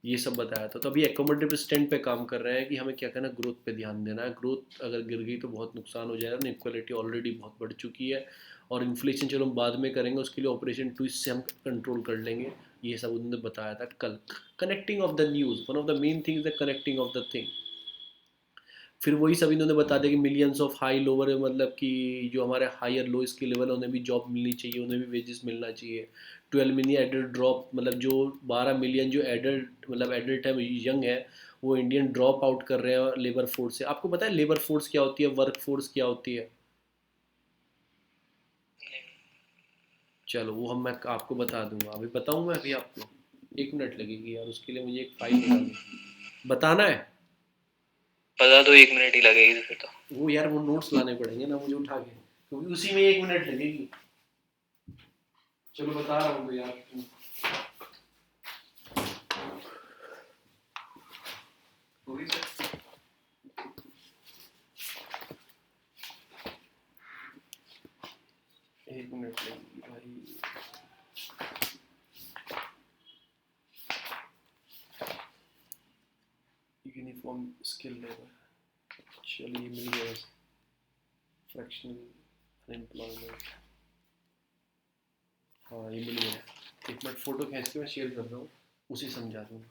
ये सब बताया था। तो अभी एकोमोडेटिव स्ट्रेंथ पे काम कर रहे हैं कि हमें क्या करना है, ग्रोथ पे ध्यान देना है। ग्रोथ अगर गिर गई तो बहुत नुकसान हो जाएगा, इनक्वालिटी ऑलरेडी बहुत बढ़ चुकी है, और इन्फ्लेशन चलो हम बाद में करेंगे, उसके लिए ऑपरेशन ट्विस्ट से हम कंट्रोल कर लेंगे। ये सब उन्होंने बताया था कल। Connecting of the news, one of the main thing is the connecting of the thing. फिर वही सब इन्होंने बता दिया कि मिलियंस ऑफ हाई लोअर, मतलब कि जो हमारे हायर लो इसके लेवल है उन्हें भी जॉब मिलनी चाहिए, उन्हें भी वेजेस मिलना चाहिए। 12 मिलियन एडल्ट ड्रॉप, मतलब जो 12 मिलियन जो एडल्ट, मतलब एडल्ट है, यंग है, वो इंडियन ड्रॉप आउट कर रहे हैं लेबर फोर्स से। आपको पता है लेबर फोर्स क्या होती है, वर्क फोर्स क्या होती है? चलो वो हम मैं आपको बता दूंगा, अभी बताऊँ मैं अभी आपको? 1 मिनट लगेगी यार, उसके लिए मुझे एक फाइल निकालनी, बताना है। बता दो, 1 मिनट ही लगेगी तो फिर तो। वो यार वो नोट्स लाने पड़ेंगे ना मुझे उठा के, क्योंकि उसी में 1 मिनट लगेगी। चलो बता रहा हूँ तो यार, होगी सर? 1 मिनट लगेगी भाई। यूनिफॉर्म स्किल लेवल, चलिए मिल गया। फ्रैक्शनल अनएम्प्लॉयमेंट, हाँ ये मिल गया। 1 मिनट, फोटो खींच के मैं शेयर कर रहा हूँ, उसे समझा दूँगा।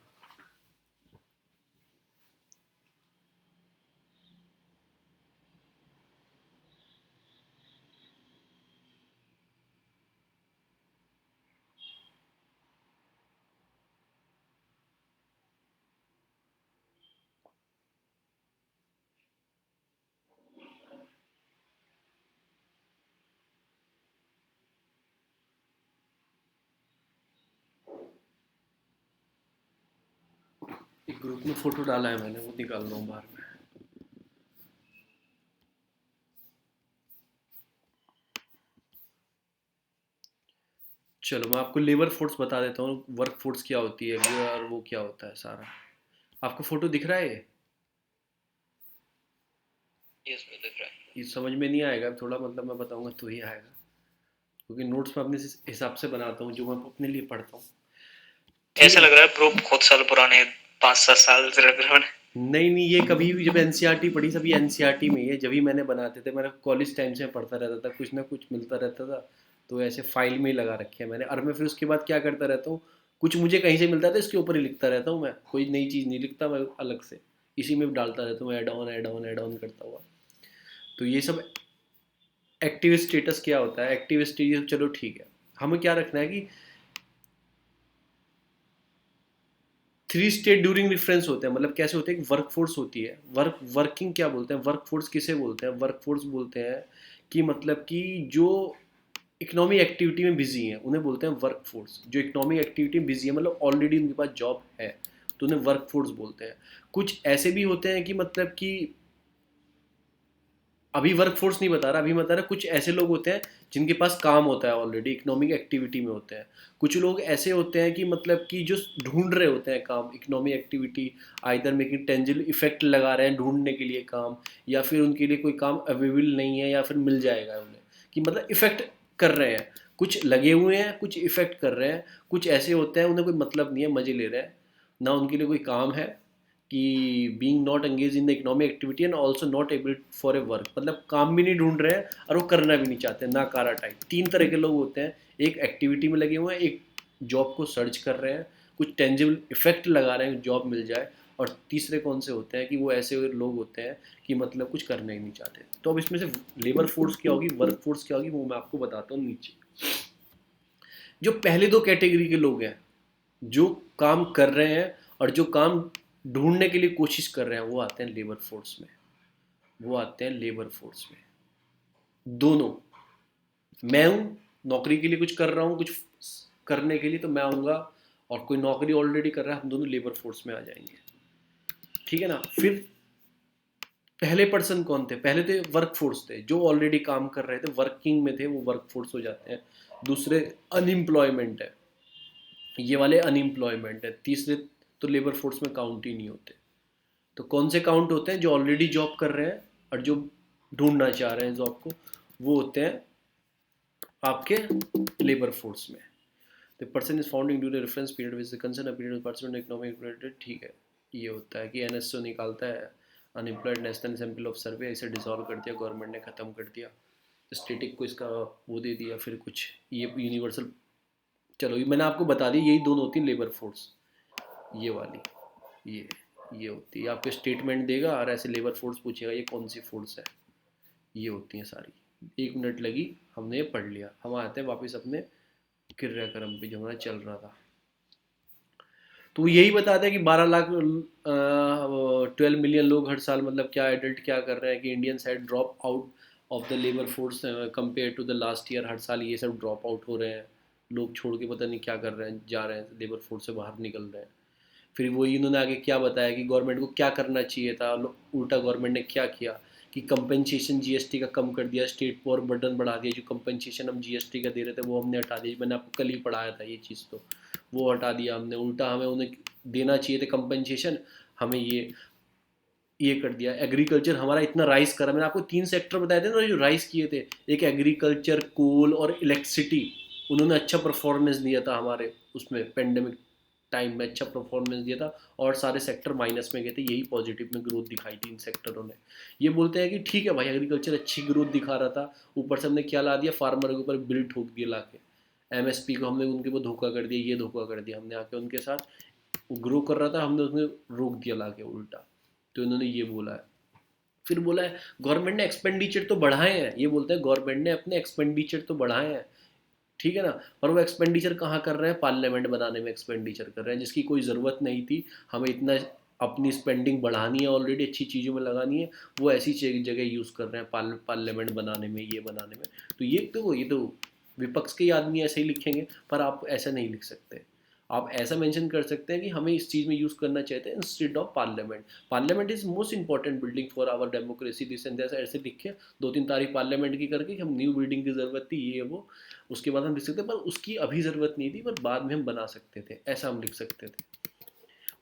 एक ग्रुप में फोटो डाला है मैंने, वो निकाल रहा हूँ बाहर में। चलो मैं आपको लेबर फोर्स बता देता हूँ, वर्क फोर्स क्या होती है और वो क्या होता है सारा। आपको फोटो दिख रहा है यस, वो दिख रहा है। ये समझ में नहीं आएगा थोड़ा, मतलब मैं बताऊंगा तो ही आएगा, क्योंकि नोट्स मैं अपने हिसाब से बनाता हूँ, जो मैं अपने लिए पढ़ता हूँ। ठीक ऐसा है, लग रहा है प्रूफ बहुत साल पुराने, 5-7 साल से रख रहे हैं। नहीं नहीं, ये कभी भी जब एनसीईआरटी पढ़ी, सभी एनसीईआरटी में ही है, जब भी मैंने बनाते थे, मेरा कॉलेज टाइम से पढ़ता रहता था, कुछ ना कुछ मिलता रहता था, तो ऐसे फाइल में ही लगा रखे हैं मैंने। और मैं फिर उसके बाद क्या करता रहता हूँ, कुछ मुझे कहीं से मिलता था इसके ऊपर ही लिखता रहता हूँ मैं, कोई नई चीज़ नहीं लिखता मैं अलग से, इसी में डालता रहता हूँ, ऐड ऑन करता हुआ। तो ये सब एक्टिव स्टेटस क्या होता है, एक्टिव स्टेटस, चलो ठीक है, हमें क्या रखना है कि 3 स्टेट ड्यूरिंग रेफरेंस होते हैं, मतलब कैसे होते हैं, वर्क फोर्स होती है, वर्किंग क्या बोलते हैं, वर्क फोर्स किसे बोलते हैं, वर्क फोर्स बोलते हैं कि मतलब कि जो इकोनॉमिक एक्टिविटी में बिजी हैं उन्हें बोलते हैं वर्क फोर्स। जो इकोनॉमिक एक्टिविटी में बिजी है, मतलब ऑलरेडी उनके पास जॉब है, तो उन्हें वर्क फोर्स बोलते हैं। कुछ ऐसे भी होते हैं कि मतलब कि अभी वर्क फोर्स नहीं बता रहा, अभी बता रहा कुछ ऐसे लोग होते हैं जिनके पास काम होता है ऑलरेडी, इकोनॉमिक एक्टिविटी में होते हैं। कुछ लोग ऐसे होते हैं कि मतलब कि जो ढूंढ रहे होते हैं काम, economic activity, either making tangible effect लगा रहे हैं ढूंढने के लिए काम, या फिर उनके लिए कोई काम अवेलेबल नहीं है या फिर मिल जाएगा उन्हें, कि मतलब इफेक्ट कर रहे हैं, कुछ लगे हुए हैं कुछ इफेक्ट कर रहे हैं। कुछ ऐसे होते हैं उन्हें कोई मतलब नहीं है, मजे ले रहे हैं, ना उनके लिए कोई काम है, कि being not engage in the economic activity and also not able for a work, मतलब काम भी नहीं ढूंढ रहे हैं और वो करना भी नहीं चाहते, नाकारा टाइप। 3 तरह के लोग होते हैं, एक एक्टिविटी में लगे हुए हैं, एक जॉब को सर्च कर रहे हैं, कुछ टेंजिबल इफेक्ट लगा रहे हैं जॉब मिल जाए, और तीसरे कौन से होते हैं कि वो ऐसे लोग होते हैं कि मतलब कुछ करना ही नहीं चाहते। तो अब इसमें से लेबर फोर्स क्या होगी, वर्क फोर्स क्या होगी, वो मैं आपको बताता हूँ नीचे। जो पहले दो कैटेगरी के लोग हैं, जो काम कर रहे हैं और जो काम ढूंढने के लिए कोशिश कर रहे हैं, वो आते हैं लेबर फोर्स में। वो आते हैं लेबर फोर्स में। दोनों, मैं हूँ नौकरी के लिए कुछ कर रहा हूँ, कुछ करने के लिए, तो मैं आऊँगा, और कोई नौकरी ऑलरेडी कर रहा है, हम दोनों लेबर फोर्स में आ जाएंगे। ठीक है ना। फिर पहले पर्सन कौन थे, पहले थे वर्क फोर्स थे, जो ऑलरेडी काम कर रहे थे, वर्किंग में थे, वो वर्क फोर्स हो जाते हैं। दूसरे अनएम्प्लॉयमेंट है, ये वाले अनएम्प्लॉयमेंट है। तीसरे तो लेबर फोर्स में काउंट ही नहीं होते। तो कौन से काउंट होते हैं, जो ऑलरेडी जॉब कर रहे हैं और जो ढूंढना चाह रहे हैं जॉब को, वो होते हैं आपके लेबर फोर्स में। The person is found in due the reference period with the concern a period of participant economic related. ठीक है, ये होता है कि एनएसओ निकालता है, अनएम्प्लॉयड नेशनल सैंपल ऑफ सर्वे, इसे डिसॉल्व कर दिया, गवर्नमेंट ने ख़त्म कर दिया, स्टेटिक को इसका वो दे दिया, फिर कुछ ये यूनिवर्सल। चलो ये मैंने आपको बता दी, यही दोनों होती है लेबर फोर्स, ये वाली, ये होती है। आपको स्टेटमेंट देगा और ऐसे लेबर फोर्स पूछेगा ये कौन सी फोर्स है, ये होती हैं सारी। 1 मिनट लगी, हमने ये पढ़ लिया। हम आते हैं वापस अपने क्रियाक्रम पे जो हमारा चल रहा था। तो यही बताता है कि 12 मिलियन लोग हर साल, मतलब क्या एडल्ट क्या कर रहे हैं कि Indian side drop out of the labour force compare to the last year. हर साल ये सब ड्रॉप आउट हो रहे हैं, लोग छोड़ के पता नहीं क्या कर रहे हैं, जा रहे हैं, लेबर फोर्स से बाहर निकल रहे हैं। फिर वही इन्होंने आगे क्या बताया कि गवर्नमेंट को क्या करना चाहिए था, उल्टा गवर्नमेंट ने क्या किया कि कंपनसेशन जीएसटी का कम कर दिया, स्टेट पर बर्डन बढ़ा दिया। जो कंपनसेशन हम जीएसटी का दे रहे थे वो हमने हटा दिया, मैंने आपको कल ही पढ़ाया था ये चीज़, तो वो हटा दिया हमने। उल्टा हमें उन्हें देना चाहिए थे कंपनसेशन, हमें ये कर दिया। एग्रीकल्चर हमारा इतना राइज करा, मैंने आपको 3 सेक्टर बताए थे ना जो राइज किए थे, एक एग्रीकल्चर, कोल और इलेक्ट्रिसिटी। उन्होंने अच्छा परफॉर्मेंस दिया था हमारे उसमें, पेंडेमिक टाइम में अच्छा परफॉर्मेंस दिया था, और सारे सेक्टर माइनस में गए थे, यही पॉजिटिव में ग्रोथ दिखाई थी इन सेक्टरों ने। ये बोलते हैं कि ठीक है भाई, एग्रीकल्चर अच्छी ग्रोथ दिखा रहा था, ऊपर से हमने क्या ला दिया, फार्मर के ऊपर बिल ठोक दिया ला के, एमएसपी को हमने उनके ऊपर धोखा कर दिया, ये धोखा कर दिया हमने आके उनके साथ। वो ग्रो कर रहा था, हमने उसमें रोक दिया ला के उल्टा। तो इन्होंने ये बोला है। फिर बोला है गवर्नमेंट ने एक्सपेंडिचर तो बढ़ाए हैं, ये बोलते हैं गवर्नमेंट ने अपने एक्सपेंडिचर तो बढ़ाए हैं, ठीक है ना। पर वो एक्सपेंडिचर कहाँ कर रहे हैं, पार्लियामेंट बनाने में एक्सपेंडिचर कर रहे हैं, जिसकी कोई ज़रूरत नहीं थी। हमें इतना अपनी स्पेंडिंग बढ़ानी है, ऑलरेडी अच्छी चीज़ों में लगानी है, वो ऐसी जगह यूज़ कर रहे हैं पार्लियामेंट बनाने में, ये बनाने में। तो ये तो विपक्ष के आदमी ऐसे ही लिखेंगे, पर आप ऐसा नहीं लिख सकते। आप ऐसा मेंशन कर सकते हैं कि हमें इस चीज़ में यूज़ करना चाहते हैं instead of parliament. Parliament is most important building for our democracy, this and that, ऐसे लिखे 2-3 तारीख पार्लियामेंट की करके कि हम न्यू बिल्डिंग की ज़रूरत थी, ये वो। उसके बाद हम लिख सकते, पर उसकी अभी ज़रूरत नहीं थी, पर बाद में हम बना सकते थे, ऐसा हम लिख सकते थे।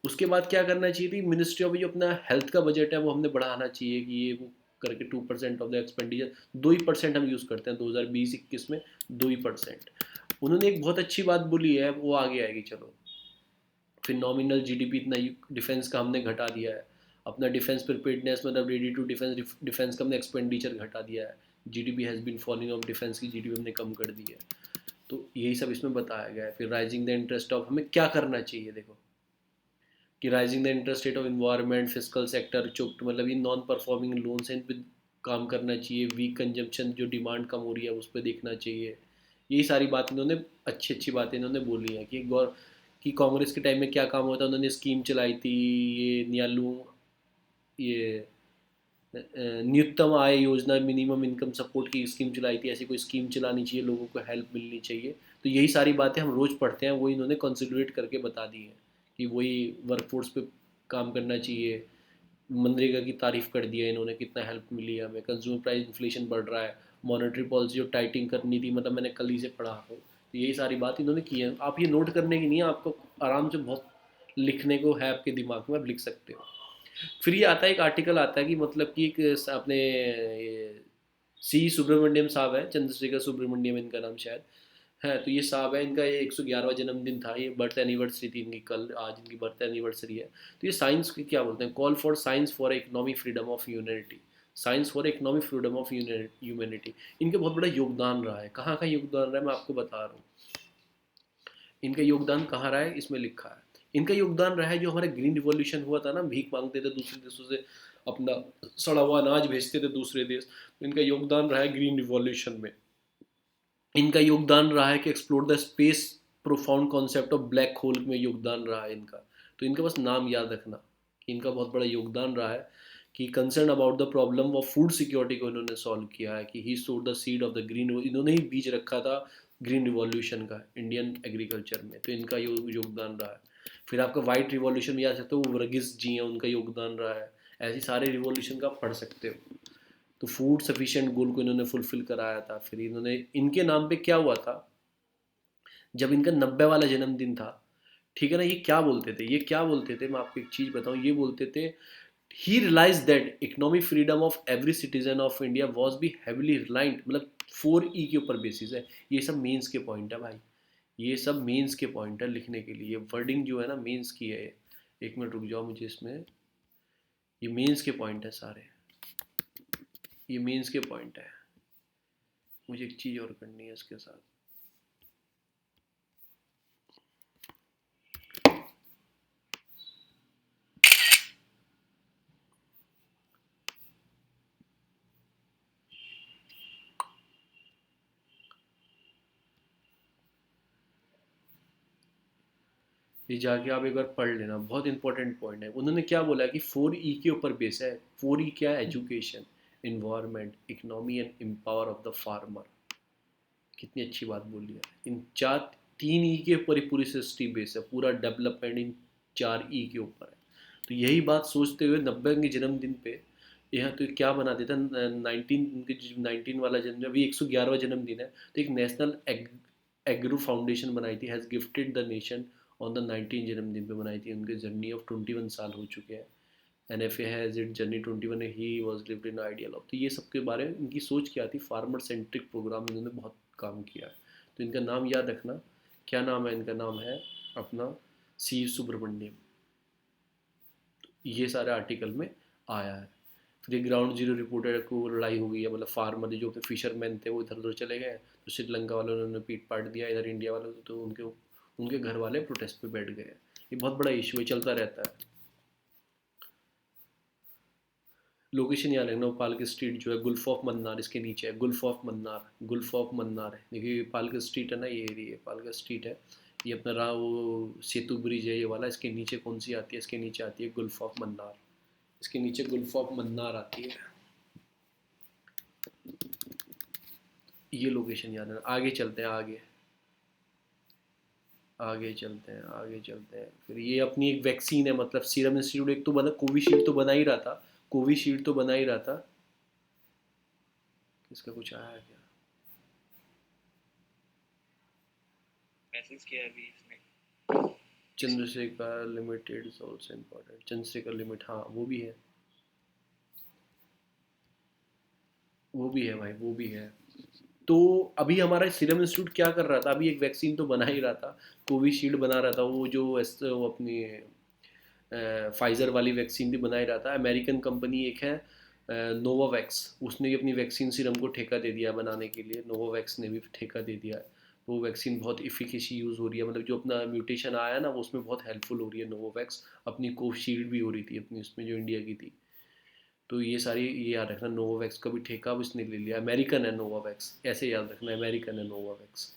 उसके बाद क्या करना चाहिए थी, मिनिस्ट्री ऑफ जो अपना हेल्थ का बजट है वो हमने बढ़ाना चाहिए कि ये वो करके 2% ऑफ द एक्सपेंडिचर, 2% हम यूज़ करते हैं 2020-21 में, 2%। उन्होंने एक बहुत अच्छी बात बोली है, वो आगे आएगी चलो। फिर नॉमिनल जीडीपी इतना डिफेंस का हमने घटा दिया है, अपना डिफेंस प्रिपेयर्डनेस मतलब रेडी टू डिफेंस, डिफेंस का हमने एक्सपेंडिचर घटा दिया है। GDP has been falling off, defence की जीडीपी हमने कम कर दी है। तो यही सब इसमें बताया गया है। फिर राइजिंग द इंटरेस्ट ऑफ, हमें क्या करना चाहिए, देखो कि rising the interest rate of environment, physical sector चुप्ट, मतलब ये नॉन परफॉर्मिंग लोन्स हैं, इन पर काम करना चाहिए। वीक कंजम्पशन, जो डिमांड कम हो रही है उस पर देखना चाहिए। यही सारी बात इन्होंने, अच्छी अच्छी बातें इन्होंने बोली हैं कि कांग्रेस के टाइम में क्या काम होता है। उन्होंने स्कीम चलाई थी, ये नियालू, ये न्यूनतम आय योजना, मिनिमम इनकम सपोर्ट की स्कीम चलाई थी। ऐसी कोई स्कीम चलानी चाहिए, लोगों को हेल्प मिलनी चाहिए। तो यही सारी बातें हम रोज़ पढ़ते हैं, वो इन्होंने कंसिडरेट करके बता दी हैं कि वही वर्कफोर्स पे काम करना चाहिए। मनरेगा की तारीफ कर दिया इन्होंने, कितना हेल्प मिली है हमें। कंज्यूमर प्राइस इन्फ्लेशन बढ़ रहा है, मॉनेटरी पॉलिसी जो टाइटिंग करनी थी, मतलब मैंने कल ही से पढ़ा हो। तो यही सारी बात इन्होंने की है। आप ये नोट करने की नहीं है, आपको आराम से बहुत लिखने को है आपके दिमाग में, आप लिख सकते हो। फिर ये आता है, एक आर्टिकल आता है कि मतलब कि एक अपने सी सुब्रमण्यम साहब है, चंद्रशेखर सुब्रमण्यम इनका नाम शायद है। तो ये साहब है, इनका ये 111वां जन्मदिन था, ये बर्थ एनिवर्सरी थी इनकी कल, आज इनकी बर्थ एनिवर्सरी है। तो ये साइंस की क्या बोलते हैं, call for science for economic freedom of humanity, science for economic freedom of humanity. इनके बहुत बड़ा योगदान रहा है। कहाँ योगदान रहा है मैं आपको बता रहा हूँ। इनका योगदान कहाँ रहा है, इसमें लिखा है। इनका योगदान रहा है जो हमारे ग्रीन रिवॉल्यूशन हुआ था ना, भीख मांगते थे दूसरे देशों से, अपना सड़ा हुआ अनाज भेजते थे दूसरे देश, तो इनका योगदान रहा है ग्रीन रिवॉल्यूशन में। इनका योगदान रहा है कि explore the space, profound concept of black hole में योगदान रहा है इनका। तो इनका बस नाम याद रखना कि इनका बहुत बड़ा योगदान रहा है कि concern about the problem of food security को इन्होंने सॉल्व किया है, कि ही सोड the seed of the green, इन्होंने ही बीज रखा था ग्रीन रिवॉल्यूशन का इंडियन एग्रीकल्चर में, तो इनका योगदान रहा है। फिर आपका वाइट रिवॉल्यूशन में याद सकते हो, वर्गीस जी हैं, उनका योगदान रहा है। ऐसे सारे रिवॉल्यूशन का आप पढ़ सकते हो। तो फूड सफिशिएंट गोल को इन्होंने फुलफिल कराया था। फिर इन्होंने, इनके नाम पे क्या हुआ था, जब इनका 90 वाला जन्मदिन था, ठीक है ना, ये क्या बोलते थे, ये क्या बोलते थे, मैं आपको एक चीज़ बताऊं, ये बोलते थे he realise that economic freedom of every citizen of India was be heavily reliant, मतलब 4E के ऊपर बेसिस है। ये सब मेंस के पॉइंट है भाई, ये सब मेंस के पॉइंट है लिखने के लिए, वर्डिंग जो है ना मेंस की है। एक मिनट रुक जाओ, मुझे इसमें, ये मेंस के पॉइंट है सारे, ये मेंस के पॉइंट है। मुझे एक चीज़ और करनी है इसके साथ। ये जाके आप एक बार पढ़ लेना, बहुत इंपॉर्टेंट पॉइंट है। उन्होंने क्या बोला है कि 4E के ऊपर बेस है। 4E क्या है, education, environment, economy and empower of the farmer. कितनी अच्छी बात बोली है। इन 3E के ऊपर ही पूरी सिस्टम बेस है, पूरा डेवलपमेंट इन 4E के ऊपर है। तो यही बात सोचते हुए 90 के जन्मदिन पे यहाँ तो क्या बना देता, 19 वाला जन्म, अभी 111वां जन्मदिन है, तो एक नेशनल एग्रो फाउंडेशन बनाई थी, has gifted the nation on the 19 जन्मदिन पे बनाई थी। उनके जर्नी ऑफ 21 साल हो चुके हैं। NFA has it journey 21, he was lived in ideal of. तो ये सब के बारे में इनकी सोच क्या थी, फार्मर सेंट्रिक प्रोग्राम, इन्होंने बहुत काम किया है। तो इनका नाम याद रखना, क्या नाम है इनका, नाम है अपना सी सुब्रमण्यम। ये सारे आर्टिकल में आया है। फिर ये ग्राउंड जीरो रिपोर्टर को लड़ाई हो गई है, मतलब फार्मर जो अपने फिशरमैन थे वो इधर उधर चले गए, तो श्रीलंका वालों ने उन्हें पीट पाट दिया, इधर इंडिया वालों तो उनके उनके घर वाले प्रोटेस्ट पे बैठ गए। ये बहुत बड़ा इशू है, चलता रहता है। लोकेशन यहाँ रखना, पाल स्ट्रीट जो है गुल्फ ऑफ मन्नार, इसके नीचे है Gulf of Mannar, Gulf of Mannar है। देखिए पाल स्ट्रीट है ना, ये एरिया पाल स्ट्रीट है, ये अपना रहा वो सेतु ब्रिज है ये वाला, इसके नीचे कौन सी आती है, इसके नीचे आती है गुल्फ ऑफ मन्नार, इसके नीचे गुल्फ ऑफ मन्नार आती है। ये लोकेशन याद है। आगे चलते हैं, आगे चलते हैं, आगे चलते हैं। फिर ये अपनी एक वैक्सीन है, मतलब सीरम इंस्टीट्यूट एक तो बना, कोविशील्ड तो बना ही रहा था, कोविशील्ड तो बना ही रहा था। इसका कुछ आया है क्या, मैसेज किया अभी इसने, Chandrashekhar limited is also important, Chandrashekhar limit, हाँ वो भी है, वो भी है भाई, वो भी है। तो अभी हमारा सीरम इंस्टीट्यूट क्या कर रहा था, अभी एक वैक्सीन तो बना ही रहा था, कोविशील्ड बना रहा था, वो जो वो अपनी फाइज़र वाली वैक्सीन भी बना ही रहा था। अमेरिकन कंपनी एक है नोवावैक्स, उसने भी अपनी वैक्सीन सीरम को ठेका दे दिया बनाने के लिए, नोवावैक्स ने भी ठेका दे दिया है। वो वैक्सीन बहुत इफिकेसी यूज़ हो रही है, मतलब जो अपना म्यूटेशन आया ना वो उसमें बहुत हेल्पफुल हो रही है नोवावैक्स। अपनी कोविशील्ड भी हो रही थी अपनी उसमें जो इंडिया की थी। तो ये सारी ये याद रखना, नोवावैक्स का भी ठेका अब इसने ले लिया, अमेरिकन है नोवावैक्स, ऐसे याद रखना, अमेरिकन है नोवावैक्स।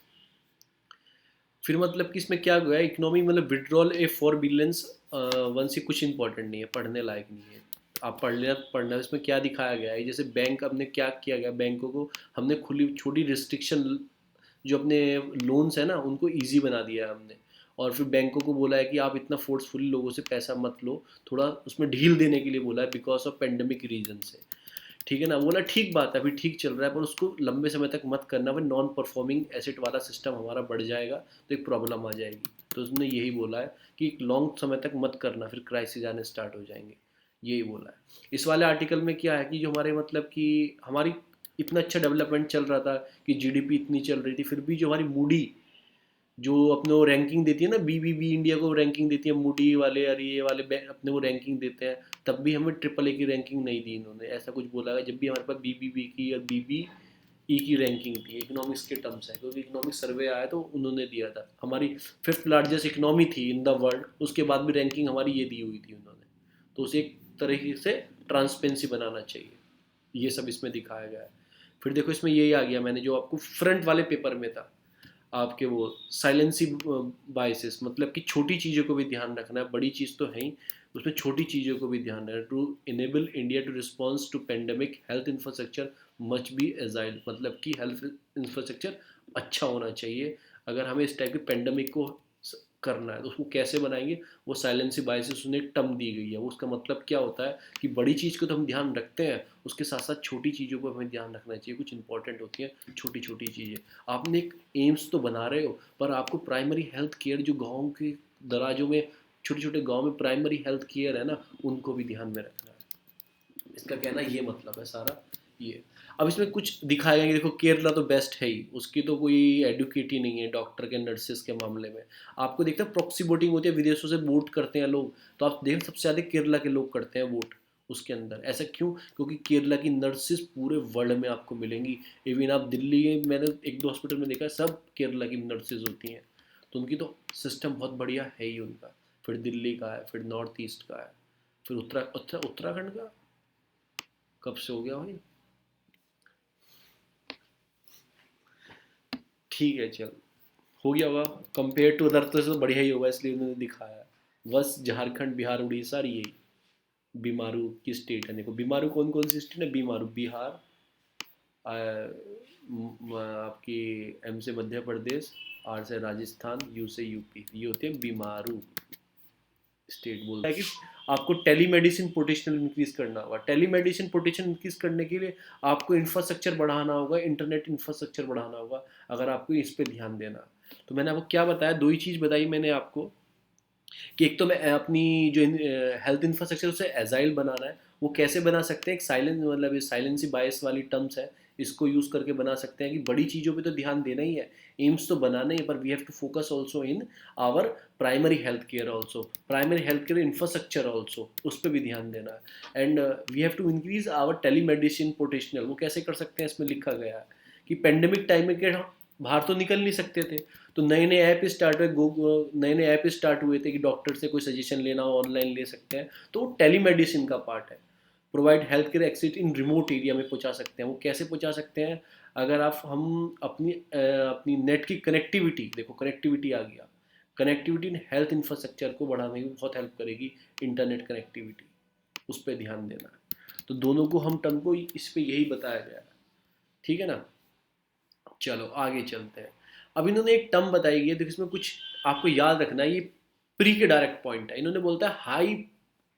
फिर मतलब कि इसमें क्या हुआ है, इकोनॉमी मतलब विड्रॉल ए 4 बिलियंस वन से कुछ इंपॉर्टेंट नहीं है, पढ़ने लायक नहीं है, आप पढ़ लेना, पढ़ना। इसमें क्या दिखाया गया है, जैसे बैंक हमने क्या किया गया, बैंकों को हमने खुली छोटी रिस्ट्रिक्शन, जो अपने लोन्स है ना उनको ईजी बना दिया है हमने, और फिर बैंकों को बोला है कि आप इतना फोर्सफुली लोगों से पैसा मत लो, थोड़ा उसमें ढील देने के लिए बोला है, बिकॉज ऑफ पेंडेमिक रीजन से, ठीक है ना। बोला ठीक बात है, अभी ठीक चल रहा है, पर उसको लंबे समय तक मत करना, फिर नॉन परफॉर्मिंग एसेट वाला सिस्टम हमारा बढ़ जाएगा तो एक प्रॉब्लम आ जाएगी। तो उसने यही बोला है कि लॉन्ग समय तक मत करना, फिर क्राइसिस आने स्टार्ट हो जाएंगे, यही बोला है। इस वाले आर्टिकल में क्या है कि जो हमारे मतलब कि हमारी इतना अच्छा डेवलपमेंट चल रहा था कि जीडीपी इतनी चल रही थी, फिर भी जो हमारी मूडी जो अपने वो रैंकिंग देती है ना, बीबीबी इंडिया को रैंकिंग देती है, मूडी वाले और ये वाले अपने को रैंकिंग देते हैं, तब भी हमें AAA की रैंकिंग नहीं दी इन्होंने, ऐसा कुछ बोला है। जब भी हमारे पास बीबीबी की और ई की रैंकिंग थी, इकोनॉमिक्स के टर्म्स है, क्योंकि इकोनॉमिक्स सर्वे आया तो उन्होंने दिया था, हमारी 5th लार्जेस्ट इकोनॉमी थी इन द वर्ल्ड, उसके बाद भी रैंकिंग हमारी ये दी हुई थी उन्होंने। तो उसे एक तरीके से ट्रांसपेरेंसी बनाना चाहिए, ये सब इसमें दिखाया गया है। फिर देखो इसमें यही आ गया, मैंने जो आपको फ्रंट वाले पेपर में था आपके वो साइलेंसी बायसेस, मतलब कि छोटी चीज़ों को भी ध्यान रखना है, बड़ी चीज़ तो है ही, उसमें छोटी चीज़ों को भी ध्यान रखना। To enable India to response to pandemic, health infrastructure much be agile, मतलब कि हेल्थ इंफ्रास्ट्रक्चर अच्छा होना चाहिए। अगर हमें इस टाइप के पेंडेमिक को करना है तो उसको कैसे बनाएंगे, वो साइलेंसी बायसेस उन्हें टर्म दी गई है। उसका मतलब क्या होता है कि बड़ी चीज़ को तो हम ध्यान रखते हैं, उसके साथ साथ छोटी चीज़ों को हमें ध्यान रखना चाहिए, कुछ इंपॉर्टेंट होती हैं छोटी छोटी चीज़ें। आपने एक एम्स तो बना रहे हो, पर आपको प्राइमरी हेल्थ केयर जो गाँव के दराजों में, छोटे छोटे गाँव में प्राइमरी हेल्थ केयर है ना, उनको भी ध्यान में रखना है। इसका कहना ये मतलब है सारा ये। अब इसमें कुछ दिखाया गया कि देखो केरला तो बेस्ट है ही, उसकी तो कोई एडुकेट ही नहीं है डॉक्टर के नर्सेज के मामले में। आपको देखते हैं प्रॉक्सी वोटिंग होती है, विदेशों से वोट करते हैं लोग, तो आप देख सबसे ज़्यादा केरला के लोग करते हैं वोट उसके अंदर। ऐसा क्यों? क्योंकि केरला की नर्सेज पूरे वर्ल्ड में आपको मिलेंगी। इवन आप दिल्ली में, मैंने एक दो हॉस्पिटल में देखा, सब केरला की नर्सेज होती हैं, तो उनकी तो सिस्टम बहुत बढ़िया है ही उनका। फिर दिल्ली का है, फिर नॉर्थ ईस्ट का है, फिर उत्तराखंड का कब से हो गया भाई, ठीक है चल, हो गया होगा। कंपेयर टू अदर तो बढ़िया ही होगा, इसलिए उन्होंने दिखाया। बस झारखंड बिहार उड़ीसा और यही बीमारू की स्टेट है। देखो बीमारू कौन कौन सी स्टेट है, बीमारू बिहार, आपकी एम से मध्य प्रदेश, आर से राजस्थान, यू से यूपी, ये होते हैं बीमारू स्टेट। बोलता है कि आपको टेली मेडिसिन पोटेंशियल इंक्रीज करना होगा। टेली मेडिसिन पोटेंशियल इंक्रीज करने के लिए आपको इंफ्रास्ट्रक्चर बढ़ाना होगा, इंटरनेट इंफ्रास्ट्रक्चर बढ़ाना होगा, अगर आपको इस पर ध्यान देना। तो मैंने आपको क्या बताया, दो ही चीज़ बताई मैंने आपको, कि एक तो मैं अपनी जो हेल्थ इंफ्रास्ट्रक्चर उसे एजाइल बनाना है, वो कैसे बना सकते हैं, एक साइलेंस, मतलब ये साइलेंसी बायस वाली टर्म्स है, इसको यूज़ करके बना सकते हैं कि बड़ी चीज़ों पे तो ध्यान देना ही है, एम्स तो बनाना ही है, पर we have to focus also in our primary health care also, primary health care infrastructure also, उस पर भी ध्यान देना है। And we have to increase our telemedicine potential. वो कैसे कर सकते हैं, इसमें लिखा गया है कि पेंडेमिक टाइम में क्या बाहर तो निकल नहीं सकते थे, तो नए नए ऐप स्टार्ट हुए, नए नए ऐप स्टार्ट हुए थे कि डॉक्टर से कोई सजेशन लेना हो ऑनलाइन ले सकते हैं, तो वो टेलीमेडिसिन का पार्ट है। Provide health care access in remote area में पहुंचा सकते हैं। वो कैसे पहुंचा सकते हैं, अगर आप हम अपनी नेट की कनेक्टिविटी, देखो कनेक्टिविटी आ गया, कनेक्टिविटी इन हेल्थ इंफ्रास्ट्रक्चर को बढ़ाने में बहुत हेल्प करेगी, इंटरनेट कनेक्टिविटी, उस पर ध्यान देना है। तो दोनों को हम टर्म को इस पर यही बताया गया है, ठीक है ना। चलो आगे चलते हैं। अब इन्होंने एक टर्म बताई है, देखो इसमें कुछ आपको याद रखना है, ये प्री के डायरेक्ट पॉइंट है। इन्होंने बोलता है high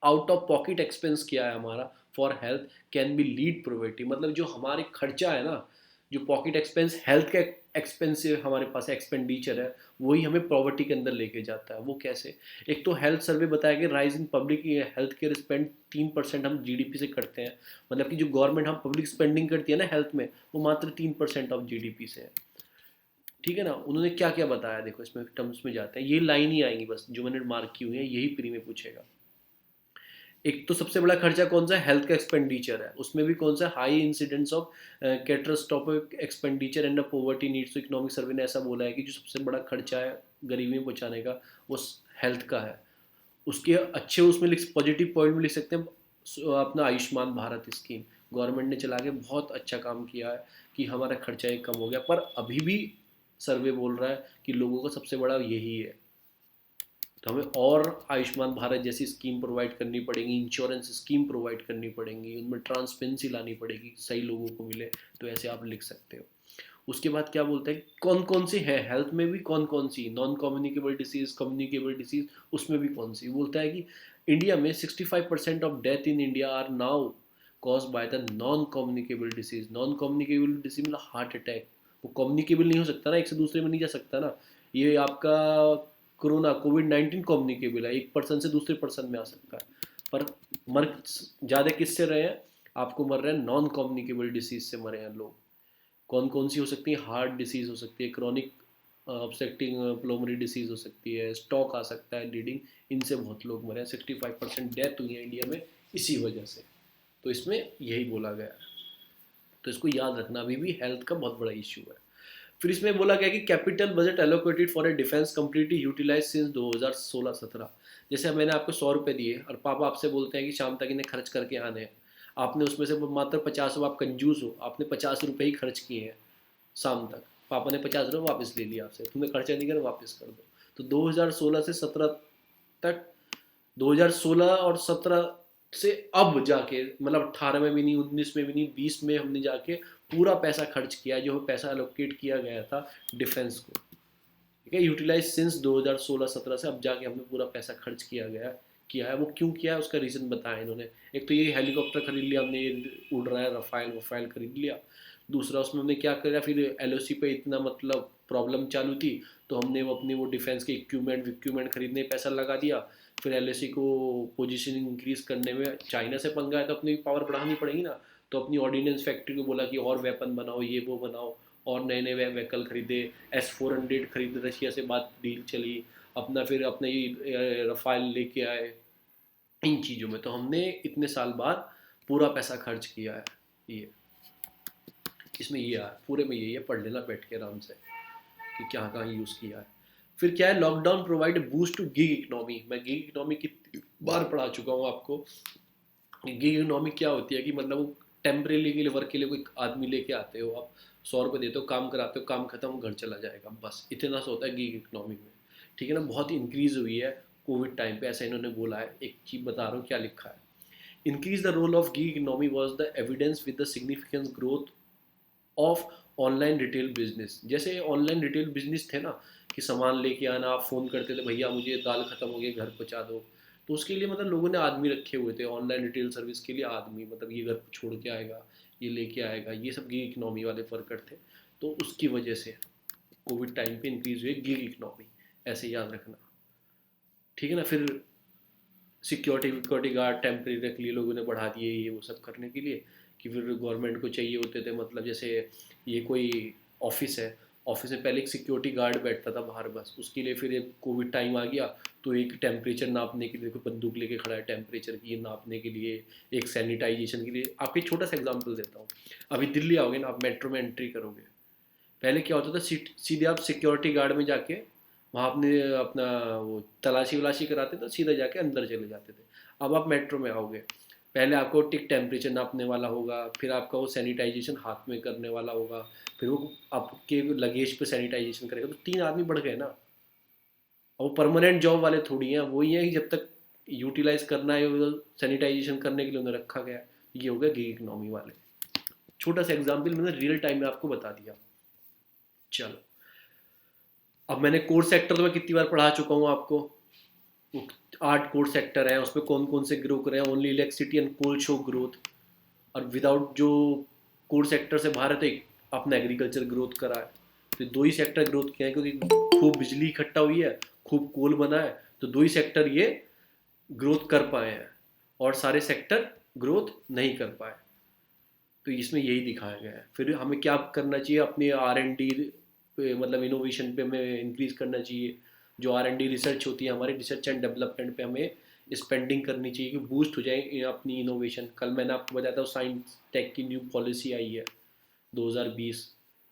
out of pocket expense किया है हमारा for health can be lead poverty, मतलब जो हमारे खर्चा है ना, जो पॉकेट एक्सपेंस हेल्थ का एक्सपेंसिव हमारे पास एक्सपेंडिचर है, वही हमें पॉवर्टी के अंदर लेके जाता है। वो कैसे? एक तो हेल्थ सर्वे बताया गया, rise in public health care spend 3% हम जीडीपी से करते हैं, मतलब कि जो गवर्नमेंट हम पब्लिक स्पेंडिंग करती है ना हेल्थ में, वो मात्र 3% ऑफ जीडीपी से है, ठीक है ना। उन्होंने क्या क्या बताया, देखो इसमें टर्म्स में जाते हैं, ये लाइन ही आएंगी बस जो मैंने मार्क की हुई है, यही प्री में पूछेगा। एक तो सबसे बड़ा खर्चा कौन सा है, हेल्थ का एक्सपेंडिचर है, उसमें भी कौन सा, high incidence of catastrophic expenditure and poverty needs. तो इकोनॉमिक सर्वे ने ऐसा बोला है कि जो सबसे बड़ा खर्चा है गरीबी में पहुंचाने का, वो हेल्थ का है। उसके अच्छे उसमें लिख, पॉजिटिव पॉइंट में लिख सकते हैं अपना आयुष्मान भारत स्कीम, गवर्नमेंट ने चला के बहुत अच्छा काम किया है कि हमारा खर्चा एक कम हो गया, पर अभी भी सर्वे बोल रहा है कि लोगों का सबसे बड़ा यही है। तो हमें और आयुष्मान भारत जैसी स्कीम प्रोवाइड करनी पड़ेगी, इंश्योरेंस स्कीम प्रोवाइड करनी पड़ेंगी, उनमें ट्रांसपेरेंसी लानी पड़ेगी, सही लोगों को मिले, तो ऐसे आप लिख सकते हो। उसके बाद क्या बोलते हैं, कौन कौन सी है हेल्थ में भी, कौन कौन सी non communicable disease, communicable disease, उसमें भी कौन सी। बोलता है कि इंडिया में 65% of death in India are now cause by the non communicable disease. Non communicable disease मतलब हार्ट अटैक, वो कम्युनिकेबल नहीं हो सकता ना, एक से दूसरे में नहीं जा सकता ना। ये आपका कोरोना कोविड-19 कम्युनिकेबल है, एक पर्सन से दूसरे पर्सन में आ सकता है, पर मर ज़्यादा किससे रहे हैं, आपको मर रहे हैं नॉन कम्युनिकेबल डिसीज से मरे हैं लोग। कौन कौन सी हो सकती है, हार्ट डिसीज़ हो सकती है, क्रॉनिक ऑब्स्ट्रक्टिव प्लोमरी डिसीज़ हो सकती है, स्टॉक आ सकता है, ब्लीडिंग, इनसे बहुत लोग मरे हैं। 65% डेथ हुई है इंडिया में इसी वजह से। तो इसमें यही बोला गया है। तो इसको याद रखना, अभी भी हेल्थ का बहुत बड़ा इशू है। फिर इसमें बोला गया कि capital budget allocated for a defence completely utilize since 2016-17। जैसे मैंने आपको 100 रुपये दिए और पापा आपसे बोलते हैं कि शाम तक इन्हें खर्च करके आने हैं, आपने उसमें से मात्र 50, आप कंजूस हो, आपने 50 रुपये ही खर्च किए हैं शाम तक, पापा ने 50 रुपये वापस ले लिया आपसे, तुमने खर्चा नहीं करा, वापस कर दो। तो 2016 से 17 तक, 2016 और 17 से अब जाके, मतलब 18 में भी नहीं, 19 में भी नहीं, 20 में हमने जाके पूरा पैसा खर्च किया, जो पैसा एलोकेट किया गया था डिफेंस को, ठीक है, यूटिलाइज सिंस 2016-17 से अब जाके हमने पूरा पैसा खर्च किया है। वो क्यों किया है उसका रीज़न बताया इन्होंने। एक तो ये हेलीकॉप्टर खरीद लिया हमने, ये उड़ रहा है, रफाइल वफाइल खरीद लिया। दूसरा उसमें हमने क्या करा, फिर एलओसी पे इतना मतलब प्रॉब्लम चालू थी, तो हमने वो अपने वो डिफेंस के इक्विपमेंट खरीदने में पैसा लगा दिया। फिर एलओसी को पोजीशन इंक्रीज करने में चाइना से पंगा है, तो अपनी पावर बढ़ानी पड़ेगी ना। तो अपनी ऑर्डिनेंस फैक्ट्री को बोला कि और वेपन बनाओ, ये वो बनाओ, और नए नए व्हीकल खरीदे, S-400 खरीदे, रशिया से बात डील चली, अपना फिर अपने ये रफाइल लेके आए। इन चीज़ों में तो हमने इतने साल बाद पूरा पैसा खर्च किया है। ये इसमें ये है, पूरे में यही है, पढ़ लेना बैठ के आराम से कि क्या कहाँ यूज़ किया है। फिर क्या है, lockdown provide boost to gig economy. मैं गिग इकोनॉमी कितनी बार पढ़ा चुका हूँ आपको। गिग इकोनॉमी क्या होती है कि मतलब वो टेम्परेरी के लिए, वर्क के लिए कोई आदमी लेके आते हो आप, 100 रुपये देते हो, काम कराते हो, काम खत्म, घर चला जाएगा, बस इतना सा होता है गिग इकोनॉमी में, ठीक है ना। बहुत ही इंक्रीज़ हुई है कोविड टाइम पे, ऐसा इन्होंने बोला है। एक चीज़ बता रहा हूँ क्या लिखा है, increase the role of gig economy was the evidence with the significance growth of online retail business. जैसे ऑनलाइन रिटेल बिजनेस थे ना, कि सामान लेके आना, आप फ़ोन करते थे, भैया मुझे दाल ख़त्म हो गई, घर पहुँचा दो, तो उसके लिए मतलब लोगों ने आदमी रखे हुए थे, ऑनलाइन रिटेल सर्विस के लिए आदमी, मतलब ये घर छोड़ के आएगा, ये लेके आएगा, ये सब गिग इकनॉमी वाले वर्कर थे। तो उसकी वजह से कोविड टाइम पे इंक्रीज हुई गिग इकनॉमी, ऐसे याद रखना, ठीक है ना। फिर सिक्योरिटी गार्ड टेम्प्रेरी रख लिए लोगों ने, बढ़ा दिए ये वो सब करने के लिए, कि फिर गवर्नमेंट को चाहिए होते थे, मतलब जैसे ये कोई ऑफिस है, ऑफिस में पहले एक सिक्योरिटी गार्ड बैठता था बाहर, बस उसके लिए फिर एक कोविड टाइम आ गया, तो एक टेम्परेचर नापने के लिए कोई बंदूक लेके खड़ा है टेम्परेचर की, ये नापने के लिए, एक सैनिटाइजेशन के लिए। आपको एक छोटा सा एग्जांपल देता हूँ, अभी दिल्ली आओगे ना, आप मेट्रो में एंट्री करोगे, पहले क्या होता था, सीधे आप सिक्योरिटी गार्ड में जाके वहाँ अपने अपना वो तलाशी वलाशी कराते थे, सीधा जाके अंदर चले जाते थे। अब आप मेट्रो में आओगे, पहले आपको टिक टेम्परेचर नापने वाला होगा, फिर आपका वो सैनिटाइजेशन हाथ में करने वाला होगा, फिर वो आपके लगेज पे सैनिटाइजेशन करेगा, तो 3 आदमी बढ़ गए ना। और वो परमानेंट जॉब वाले थोड़ी हैं, वही है कि जब तक यूटिलाइज करना है, सैनिटाइजेशन करने के लिए उन्हें रखा गया। ये हो गया गिग इकोनॉमी वाले। छोटा सा एग्जाम्पल मैंने रियल टाइम में आपको बता दिया। चलो, अब मैंने कोर सेक्टर तो मैं कितनी बार पढ़ा चुका हूँ आपको, वो 8 कोर सेक्टर हैं, उसमें कौन कौन से ग्रो करे हैं, only electricity and coal show growth. और विदाउट जो कोर सेक्टर से बाहर है, तो एक अपना एग्रीकल्चर ग्रोथ करा है। तो 2 ही सेक्टर ग्रोथ किए हैं, क्योंकि खूब बिजली इकट्ठा हुई है, खूब कोल बना है, तो 2 ही सेक्टर ये ग्रोथ कर पाए हैं, और सारे सेक्टर ग्रोथ नहीं कर पाए। तो इसमें यही दिखाया गया है। फिर हमें क्या करना चाहिए, अपने R&D पे, मतलब इनोवेशन पे हमें इंक्रीज करना चाहिए। जो R&D रिसर्च होती है हमारी, रिसर्च एंड डेवलपमेंट पे हमें स्पेंडिंग करनी चाहिए, कि बूस्ट हो जाए अपनी इनोवेशन। कल मैंने आपको बताया था साइंस टेक की न्यू पॉलिसी आई है, 2020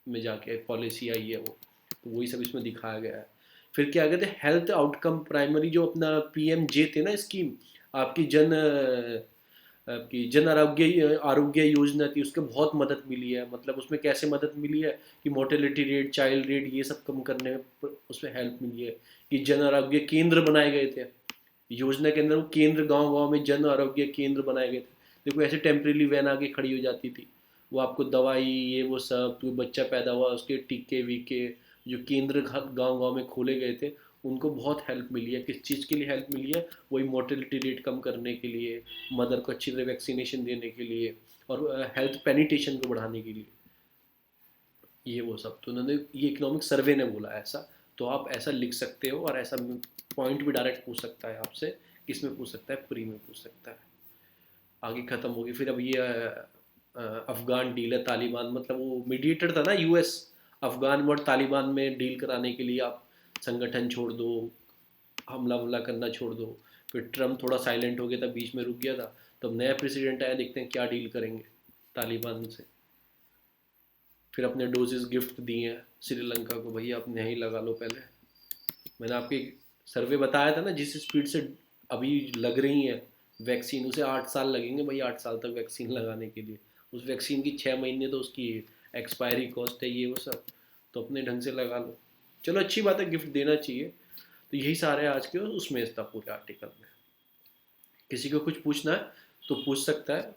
में जाके पॉलिसी आई है वो, तो वही सब इसमें दिखाया गया है। फिर क्या कहते हैं, हेल्थ आउटकम प्राइमरी, जो अपना PMJ थे ना स्कीम, आपकी जन आरोग्य आरोग्य योजना थी, उसके बहुत मदद मिली है। मतलब उसमें कैसे मदद मिली है, कि मोर्टेलिटी रेट, चाइल्ड रेट, ये सब कम करने में उसमें हेल्प मिली है। कि जन आरोग्य केंद्र बनाए गए थे योजना के अंदर, वो केंद्र गांव गांव में जन आरोग्य केंद्र बनाए गए थे। देखो ऐसे टेम्परेरी वैन आके खड़ी हो जाती थी, वो आपको दवाई ये वो सब, तो बच्चा पैदा हुआ उसके टीके वीके, जो केंद्र गांव गांव में खोले गए थे, उनको बहुत हेल्प मिली है। किस चीज़ के लिए हेल्प मिली है, वही मोर्टेलिटी रेट कम करने के लिए, मदर को अच्छी तरह वैक्सीनेशन देने के लिए, और हेल्थ पेनिटेशन को बढ़ाने के लिए, ये वो सब। तो उन्होंने, ये इकोनॉमिक सर्वे ने बोला ऐसा, तो आप ऐसा लिख सकते हो। और ऐसा पॉइंट भी डायरेक्ट पूछ सकता है आपसे, किस में पूछ सकता है, प्री में पूछ सकता है। आगे ख़त्म होगी। फिर अब ये अफ़गान डील है, तालिबान, मतलब वो मीडिएटर था ना US, अफ़गान और तालिबान में डील कराने के लिए, आप संगठन छोड़ दो, हमला हमला करना छोड़ दो। फिर ट्रम्प थोड़ा साइलेंट हो गया था, बीच में रुक गया था, तब नया प्रेसिडेंट आया, देखते हैं क्या डील करेंगे तालिबान से। फिर अपने डोजेस गिफ्ट दिए हैं श्रीलंका को, भैया आप यहीं लगा लो पहले। मैंने आपके सर्वे बताया था ना, जिस स्पीड से अभी लग रही हैं वैक्सीन, उसे 8 साल लगेंगे भाई, 8 साल तक वैक्सीन लगाने के लिए। उस वैक्सीन की 6 महीने तो उसकी एक्सपायरी कॉस्ट है, ये वो सब, तो अपने ढंग से लगा लो। चलो अच्छी बात है, गिफ्ट देना चाहिए। तो यही सारे आज के उसमें था पूरे आर्टिकल में। किसी को कुछ पूछना है तो पूछ सकता है।